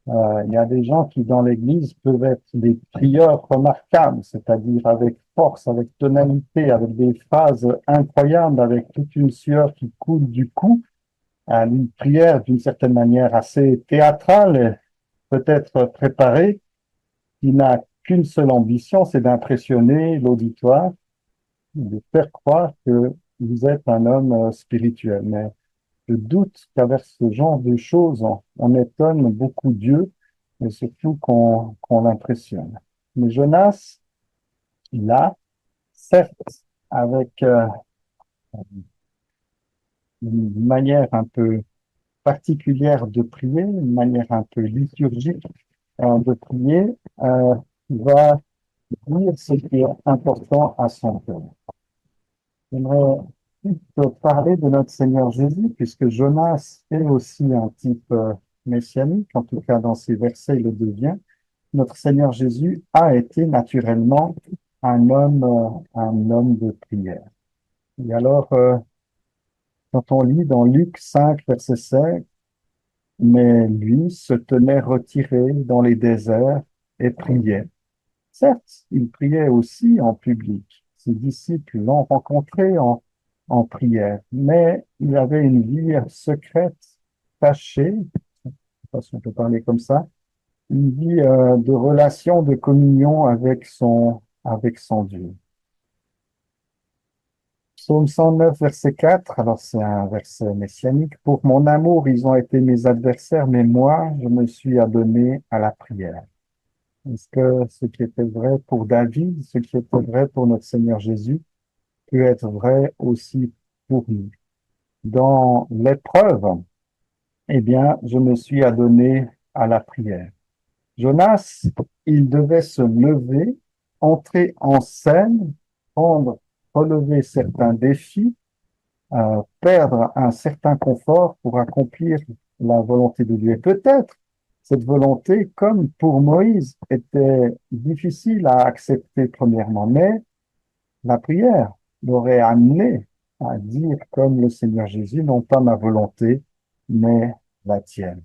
Il y a des gens qui, dans l'Église, peuvent être des prieurs remarquables, c'est-à-dire avec force, avec tonalité, avec des phrases incroyables, avec toute une sueur qui coule du cou, une prière d'une certaine manière assez théâtrale, peut-être préparée, qui n'a qu'une seule ambition, c'est d'impressionner l'auditoire, de faire croire que vous êtes un homme spirituel. Mais je doute qu'avec ce genre de choses, on étonne beaucoup Dieu et surtout qu'on l'impressionne. Mais Jonas, il a, certes, avec une manière un peu particulière de prier, une manière un peu liturgique de prier, va dire ce qui est important à son cœur. J'aimerais te parler de notre Seigneur Jésus, puisque Jonas est aussi un type messianique, en tout cas dans ces versets, il le devient. Notre Seigneur Jésus a été naturellement un homme de prière. Et alors, quand on lit dans Luc 5, verset 5, mais lui se tenait retiré dans les déserts et priait. Certes, il priait aussi en public. Ses disciples l'ont rencontré en prière, mais il avait une vie secrète, cachée, je sais pas si on peut parler comme ça, une vie de relation, de communion avec son Dieu. Psaume 109, verset 4, alors c'est un verset messianique. Pour mon amour, ils ont été mes adversaires, mais moi, je me suis adonné à la prière. Est-ce que ce qui était vrai pour David, ce qui était vrai pour notre Seigneur Jésus, peut être vrai aussi pour nous? Dans l'épreuve, eh bien, je me suis adonné à la prière. Jonas, il devait se lever, entrer en scène, prendre, relever certains défis, perdre un certain confort pour accomplir la volonté de Dieu. Et peut-être cette volonté, comme pour Moïse, était difficile à accepter premièrement, mais la prière l'aurait amené à dire comme le Seigneur Jésus, non pas ma volonté, mais la tienne.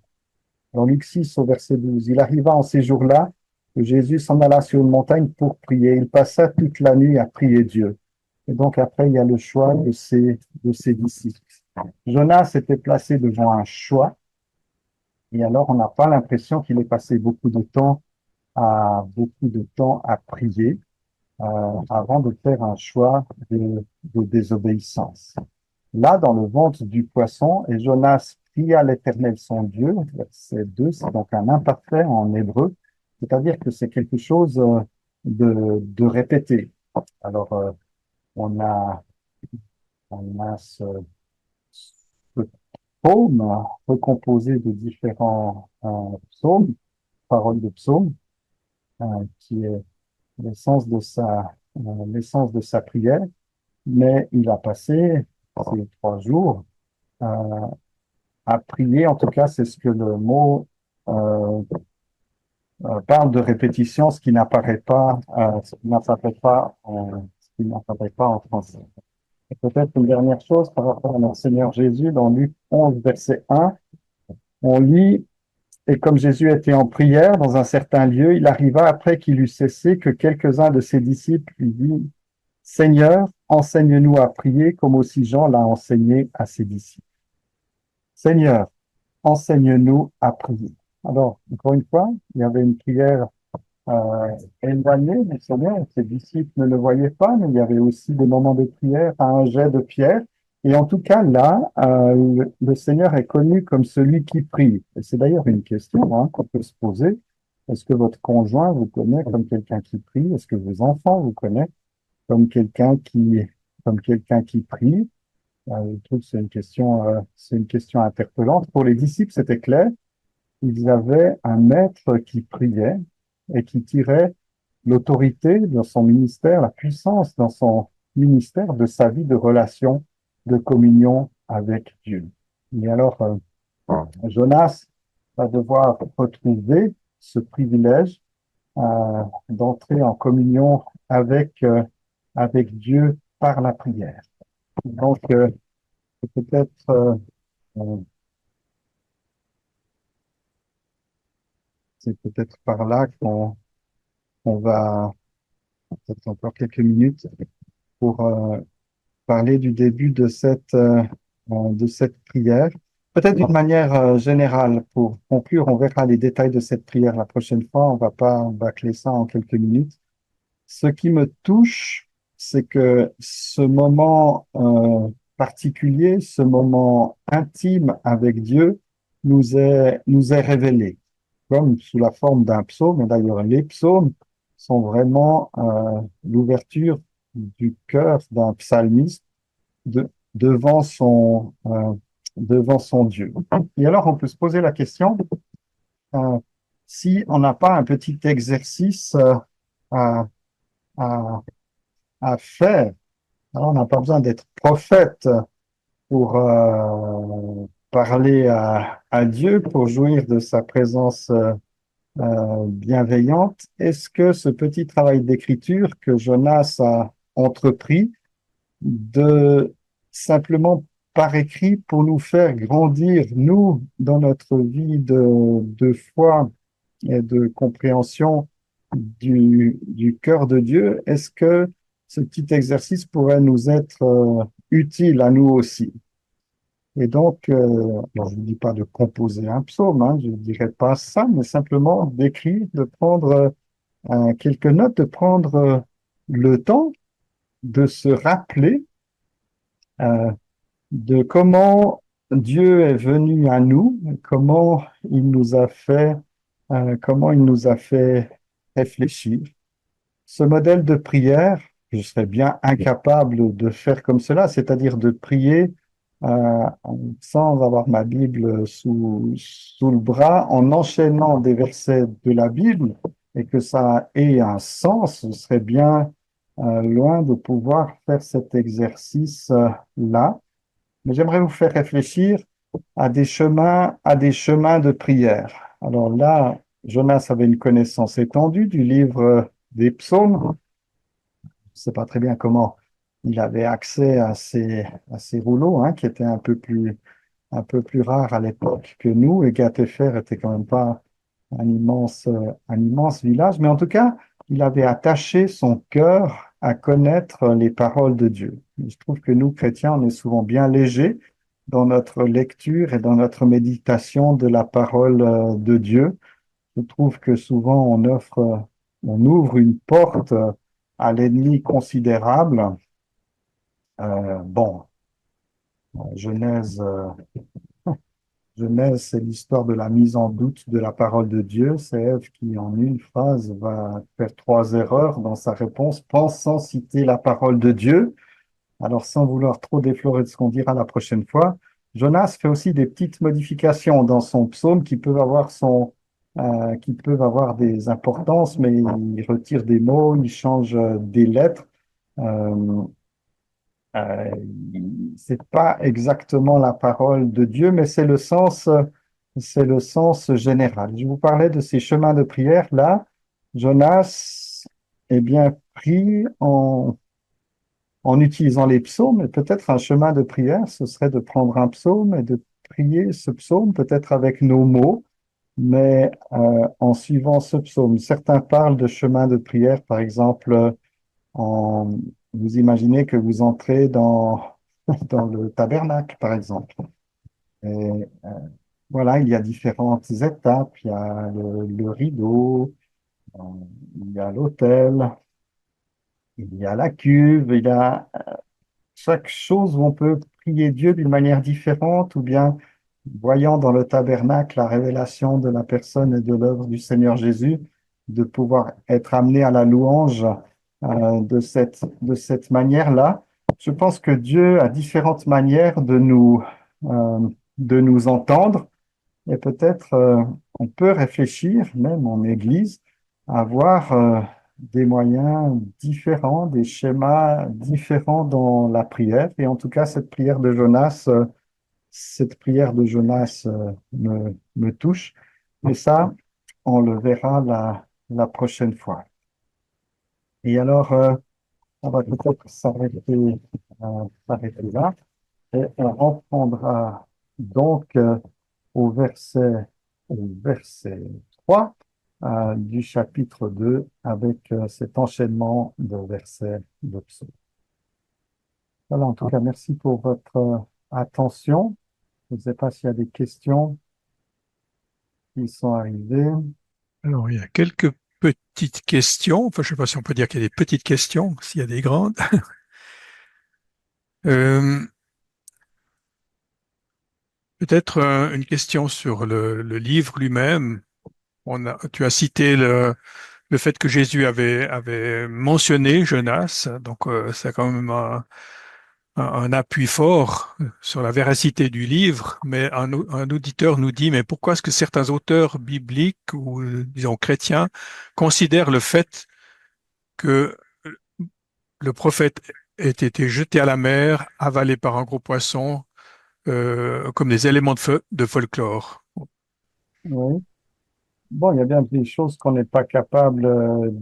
Dans Luc 6 au verset 12, il arriva en ces jours-là que Jésus s'en alla sur une montagne pour prier. Il passa toute la nuit à prier Dieu. Et donc après, il y a le choix de ses disciples. Jonas était placé devant un choix, et alors on n'a pas l'impression qu'il ait passé beaucoup de temps à prier avant de faire un choix de désobéissance. Là, dans le ventre du poisson, et Jonas pria l'Éternel son Dieu, verset 2, c'est donc un imparfait en hébreu, c'est-à-dire que c'est quelque chose de répété. Alors, on a, on a ce psaume recomposé de différents psaumes, paroles de psaumes, qui est l'essence de sa prière, mais il a passé ces 3 jours à prier. En tout cas, c'est ce que le mot parle de répétition, ce qui n'apparaît pas en français. Et peut-être une dernière chose par rapport à notre Seigneur Jésus, dans Luc 11, verset 1, on lit Et comme Jésus était en prière dans un certain lieu, il arriva après qu'il eut cessé que quelques-uns de ses disciples lui dirent, Seigneur, enseigne-nous à prier comme aussi Jean l'a enseigné à ses disciples. Seigneur, enseigne-nous à prier. Alors, encore une fois, il y avait une prière éloignée du Seigneur. Ses disciples ne le voyaient pas, mais il y avait aussi des moments de prière à un jet de pierre. Et en tout cas, là, le Seigneur est connu comme celui qui prie. Et c'est d'ailleurs une question qu'on peut se poser. Est-ce que votre conjoint vous connaît comme quelqu'un qui prie? Est-ce que vos enfants vous connaissent comme quelqu'un qui prie? Je trouve que c'est une question interpellante. Pour les disciples, c'était clair. Ils avaient un maître qui priait et qui tirait l'autorité dans son ministère, la puissance dans son ministère de sa vie de relation, de communion avec Dieu. Et alors, Jonas va devoir retrouver ce privilège d'entrer en communion avec Dieu par la prière. Donc, peut-être euh, c'est peut-être par là qu'on va peut-être encore quelques minutes pour parler du début de cette prière. Peut-être d'une manière générale, pour conclure, on verra les détails de cette prière la prochaine fois. On va pas bâcler ça en quelques minutes. Ce qui me touche, c'est que ce moment particulier, ce moment intime avec Dieu nous est révélé, comme sous la forme d'un psaume. Et d'ailleurs, les psaumes sont vraiment l'ouverture du cœur d'un psalmiste devant son Dieu. Et alors, on peut se poser la question, euh, si on n'a pas un petit exercice à, à, à faire, alors on n'a pas besoin d'être prophète pour parler à Dieu, pour jouir de sa présence bienveillante. Est-ce que ce petit travail d'écriture que Jonas a entrepris, de simplement par écrit pour nous faire grandir, nous, dans notre vie de foi et de compréhension du cœur de Dieu, est-ce que ce petit exercice pourrait nous être utile à nous aussi? Et donc, alors je ne dis pas de composer un psaume, je ne dirais pas ça, mais simplement d'écrire, de prendre quelques notes, de prendre le temps de se rappeler euh, de comment Dieu est venu à nous, comment il nous a fait réfléchir. Ce modèle de prière, je serais bien incapable de faire comme cela, c'est-à-dire de prier euh, sans avoir ma Bible sous le bras, en enchaînant des versets de la Bible et que ça ait un sens. Ce serait bien loin de pouvoir faire cet exercice-là. Mais j'aimerais vous faire réfléchir à des chemins de prière. Alors là, Jonas avait une connaissance étendue du livre des psaumes. Je ne sais pas très bien comment il avait accès à ces rouleaux, qui étaient un peu plus rares à l'époque que nous. Et Gatéfer était quand même pas un immense village. Mais en tout cas, il avait attaché son cœur à connaître les paroles de Dieu. Je trouve que nous, chrétiens, on est souvent bien légers dans notre lecture et dans notre méditation de la parole de Dieu. Je trouve que souvent on ouvre une porte à l'ennemi considérable. Bon, Genèse, Genèse, c'est l'histoire de la mise en doute de la parole de Dieu. C'est Ève qui, en une phrase, va faire trois erreurs dans sa réponse, pensant citer la parole de Dieu. Alors, sans vouloir trop déflorer de ce qu'on dira la prochaine fois, Jonas fait aussi des petites modifications dans son psaume qui peuvent avoir des importances, mais il retire des mots, il change des lettres. Euh, euh, c'est pas exactement la parole de Dieu, mais c'est le sens général. Je vous parlais de ces chemins de prière là. Jonas est bien pris en utilisant les psaumes, et peut-être un chemin de prière, ce serait de prendre un psaume et de prier ce psaume, peut-être avec nos mots, mais en suivant ce psaume. Certains parlent de chemin de prière, par exemple, en, vous imaginez que vous entrez dans, dans le tabernacle, par exemple. Et voilà, il y a différentes étapes. Il y a le rideau, euh, il y a l'autel, il y a la cuve, il y a chaque chose où on peut prier Dieu d'une manière différente, ou bien voyant dans le tabernacle la révélation de la personne et de l'œuvre du Seigneur Jésus, de pouvoir être amené à la louange de cette manière-là. Je pense que Dieu a différentes manières euh, de nous entendre, et peut-être on peut réfléchir, même en Église, à avoir des moyens différents, des schémas différents dans la prière. Et en tout cas, cette prière de Jonas me touche. Mais ça, on le verra la prochaine fois. Et alors, on va peut-être s'arrêter là. Et on reprendra donc au verset 3 du chapitre 2 avec cet enchaînement de versets de psaume. Voilà, en tout cas, merci pour votre attention. Je ne sais pas s'il y a des questions qui sont arrivées. Alors, il y a quelques petites questions. Enfin, je ne sais pas si on peut dire qu'il y a des petites questions, s'il y a des grandes. Euh, Peut-être une question sur le livre lui-même. Tu as cité le fait que Jésus avait mentionné Jonas, donc c'est quand même un appui fort sur la véracité du livre, mais un auditeur nous dit, mais pourquoi est-ce que certains auteurs bibliques ou, disons, chrétiens considèrent le fait que le prophète ait été jeté à la mer, avalé par un gros poisson, comme des éléments de folklore? Oui. Bon, il y a bien des choses qu'on n'est pas capable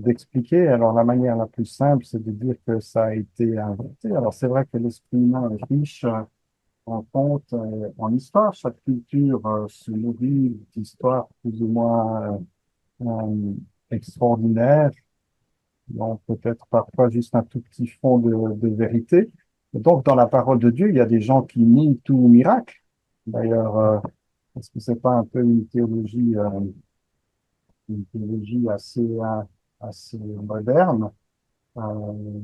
d'expliquer. Alors, la manière la plus simple, c'est de dire que ça a été inventé. Alors, c'est vrai que l'esprit humain est riche en contes, en histoire. Chaque culture se nourrit d'histoires plus ou moins extraordinaires, donc peut-être parfois juste un tout petit fond de vérité. Et donc, dans la parole de Dieu, il y a des gens qui nient tout miracle. D'ailleurs, est-ce que c'est pas un peu une théologie assez moderne, euh,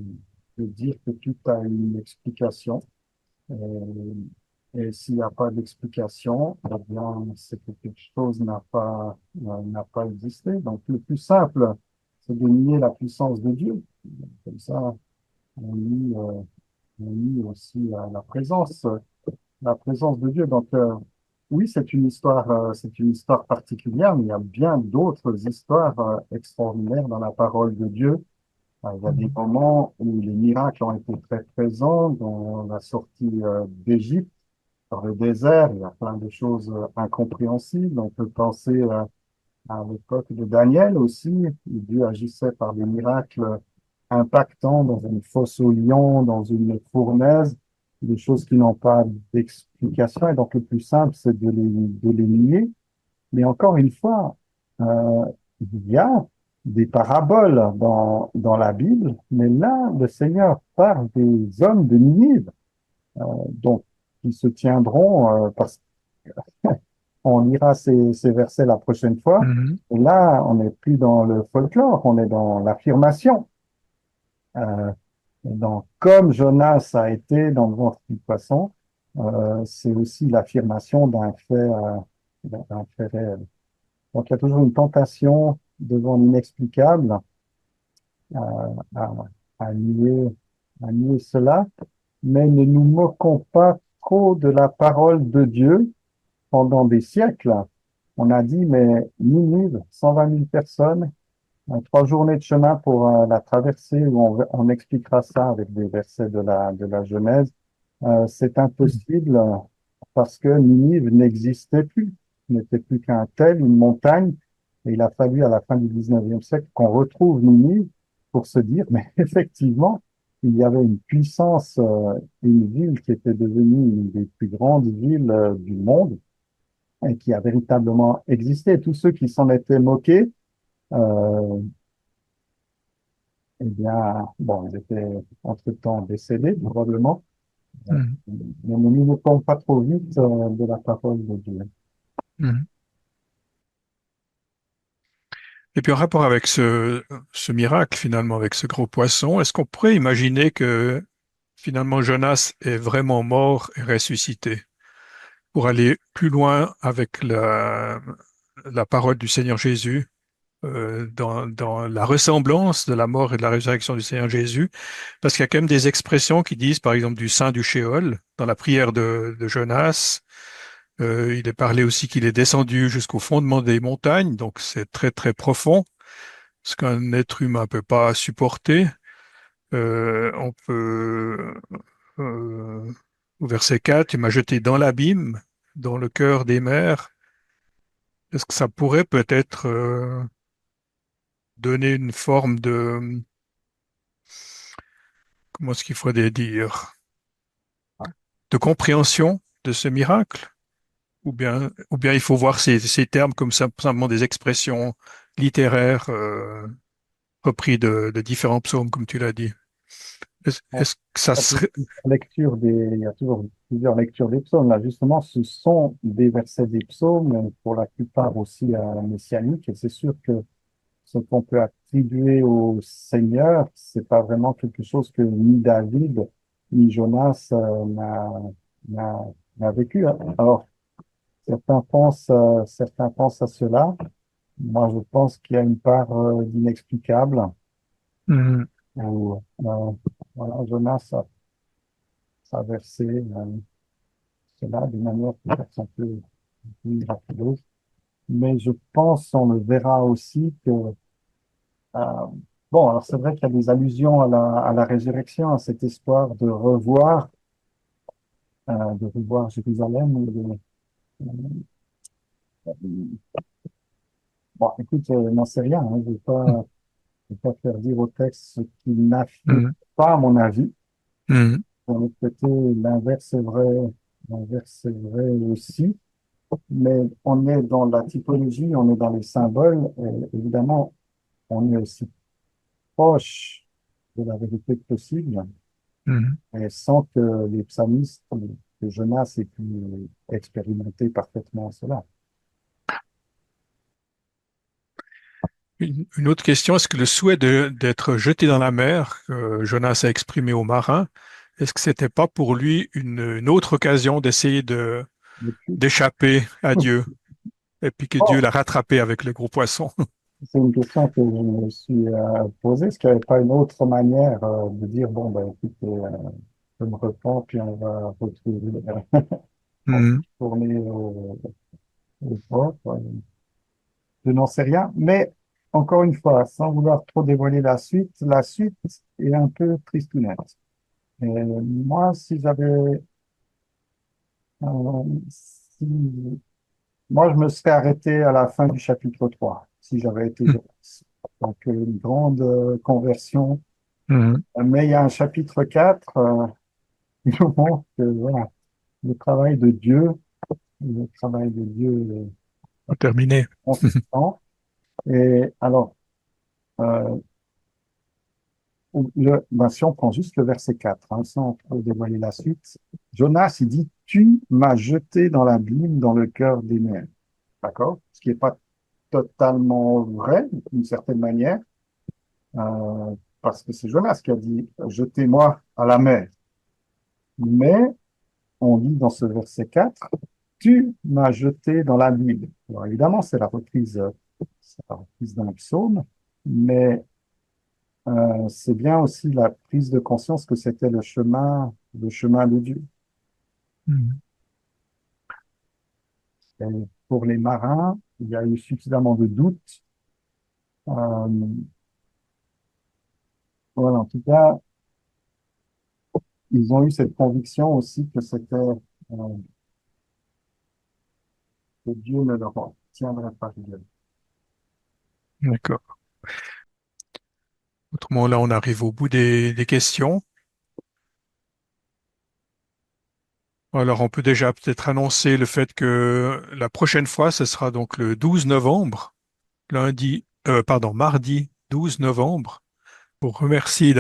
de dire que tout a une explication. Euh, et s'il n'y a pas d'explication, eh bien, c'est que quelque chose n'a pas existé. Donc, le plus simple, c'est de nier la puissance de Dieu. Comme ça, on nie aussi la présence de Dieu. Donc, oui, c'est une histoire particulière, mais il y a bien d'autres histoires extraordinaires dans la parole de Dieu. Il y a des moments où les miracles ont été très présents, dans la sortie d'Égypte, dans le désert. Il y a plein de choses incompréhensibles. On peut penser à l'époque de Daniel aussi, où Dieu agissait par des miracles impactants dans une fosse aux lions, dans une fournaise, des choses qui n'ont pas d'explication. Et donc, le plus simple, c'est de les nier. Mais encore une fois, euh, il y a des paraboles dans la Bible, mais là, le Seigneur parle des hommes de Ninive, donc, qui se tiendront, parce qu'on lira ces versets la prochaine fois. Mhm. Et là, on n'est plus dans le folklore, on est dans l'affirmation. Euh, donc, comme Jonas a été dans le ventre du poisson, c'est aussi l'affirmation d'un fait réel. Donc, il y a toujours une tentation devant l'inexplicable euh, à, à nier, à nier cela, mais ne nous moquons pas trop de la parole de Dieu. Pendant des siècles, on a dit, mais Ninive, 120 000 personnes, 3 journées de chemin pour la traversée, où on expliquera ça avec des versets de la Genèse. C'est impossible parce que Ninive n'existait plus, n'était plus qu'un tel, une montagne. Et il a fallu à la fin du 19e siècle qu'on retrouve Ninive pour se dire, mais effectivement, il y avait une puissance, une ville qui était devenue une des plus grandes villes du monde et qui a véritablement existé. Tous ceux qui s'en étaient moqués, euh, eh bien, bon, ils étaient entre-temps décédés, probablement, Mhm. mais ne nous moquons pas trop vite de la parole de Dieu. Mhm. Et puis en rapport avec ce miracle, finalement, avec ce gros poisson, est-ce qu'on pourrait imaginer que finalement Jonas est vraiment mort et ressuscité pour aller plus loin avec la parole du Seigneur Jésus, dans la ressemblance de la mort et de la résurrection du Seigneur Jésus, parce qu'il y a quand même des expressions qui disent, par exemple, du sein du Shéol, dans la prière de Jonas. Il est parlé aussi qu'il est descendu jusqu'au fondement des montagnes, donc c'est très très profond, ce qu'un être humain peut pas supporter. On peut, au verset 4, il m'a jeté dans l'abîme, dans le cœur des mers. Est-ce que ça pourrait peut-être donner une forme comment est-ce qu'il faudrait dire, de compréhension de ce miracle? Ou bien il faut voir ces termes comme simplement des expressions littéraires repris de différents psaumes, comme tu l'as dit. Est-ce que ça serait... Il y a toujours plusieurs lectures des psaumes. Là, justement, ce sont des versets des psaumes, pour la plupart aussi messianiques. Et c'est sûr que ce qu'on peut attribuer au Seigneur, c'est pas vraiment quelque chose que ni David ni Jonas n'a n'a vécu, hein. Alors, certains pensent à cela. Moi, je pense qu'il y a une part d'inexplicable Mhm, où voilà, Jonas a versé cela d'une manière peut-être un peu miraculeuse. Mais je pense, on le verra aussi, que bon, alors c'est vrai qu'il y a des allusions à la résurrection, à cet espoir de revoir Jérusalem. Bon, écoute, je n'en sais rien, hein, je ne vais pas faire dire au texte ce qu'il n'affirme mhm, pas, à mon avis. mhm, D'un autre côté, l'inverse est vrai aussi. Mais on est dans la typologie, on est dans les symboles, et évidemment, on est aussi proche de la vérité que possible, mhm. et sans que les psalmistes, que Jonas ait pu expérimenter parfaitement cela. Une autre question, est-ce que le souhait d'être jeté dans la mer, que Jonas a exprimé aux marins, est-ce que c'était pas pour lui une autre occasion d'essayer Et puis, d'échapper à Dieu et puis que Dieu bon, l'a rattrapé avec le gros poisson? c'est une question que je me suis posée. Est-ce qu'il n'y avait pas une autre manière de dire, bon, ben, écoutez, je me repens, puis on va retrouver, on va Mhm, retourner au port. Je n'en sais rien, mais encore une fois, sans vouloir trop dévoiler la suite est un peu tristounette. Et moi, moi, je me serais arrêté à la fin du chapitre 3 si j'avais été Jonas. Donc, une grande conversion. mhm. Mais il y a un chapitre 4 qui nous montre que, voilà, le travail de Dieu est Pour terminer. consistant. Et alors, euh, ben, si on prend juste le verset 4, hein, sans trop dévoiler la suite, Jonas, il dit, tu m'as jeté dans l'abîme, dans le cœur des mers. D'accord? Ce qui n'est pas totalement vrai, d'une certaine manière, parce que c'est Jonas qui a dit, jetez-moi à la mer. Mais on lit dans ce verset 4, tu m'as jeté dans l'abîme. Alors évidemment, c'est la reprise d'un psaume, mais c'est bien aussi la prise de conscience que c'était le chemin de Dieu. Mhm. Et pour les marins, il y a eu suffisamment de doutes. Euh, voilà, en tout cas, ils ont eu cette conviction aussi que Dieu ne leur tiendrait pas rigueur. D'accord. Autrement, là, on arrive au bout des questions. Alors, on peut déjà peut-être annoncer le fait que la prochaine fois, ce sera donc le 12 novembre, mardi 12 novembre. Je vous remercie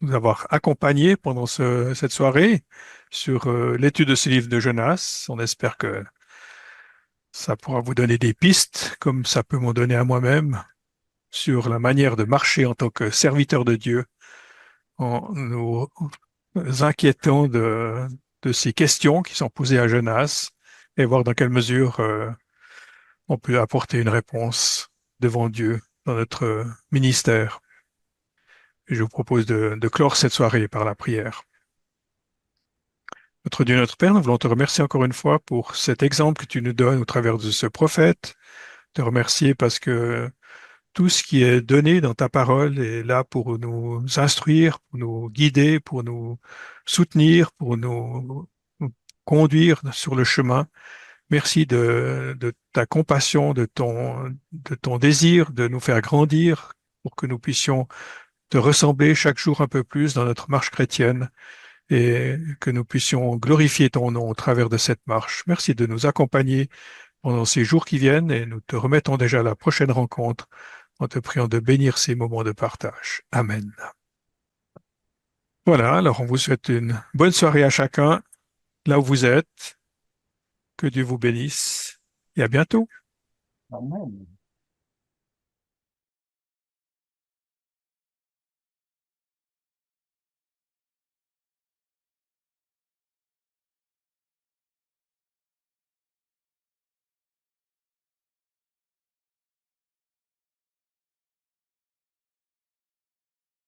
nous avoir accompagnés pendant cette soirée sur l'étude de ce livre de Jonas. On espère que ça pourra vous donner des pistes, comme ça peut m'en donner à moi-même, sur la manière de marcher en tant que serviteur de Dieu, en nous inquiétant de ces questions qui sont posées à Jonas et voir dans quelle mesure on peut apporter une réponse devant Dieu dans notre ministère. Et je vous propose de clore cette soirée par la prière. Notre Dieu, notre Père, nous voulons te remercier encore une fois pour cet exemple que tu nous donnes au travers de ce prophète. Te remercier parce que tout ce qui est donné dans ta parole est là pour nous instruire, pour nous guider, pour nous soutenir, pour nous conduire sur le chemin. Merci de ta compassion, de ton désir de nous faire grandir pour que nous puissions te ressembler chaque jour un peu plus dans notre marche chrétienne et que nous puissions glorifier ton nom au travers de cette marche. Merci de nous accompagner pendant ces jours qui viennent et nous te remettons déjà à la prochaine rencontre en te priant de bénir ces moments de partage. Amen. Voilà, alors on vous souhaite une bonne soirée à chacun, là où vous êtes. Que Dieu vous bénisse et à bientôt. Amen.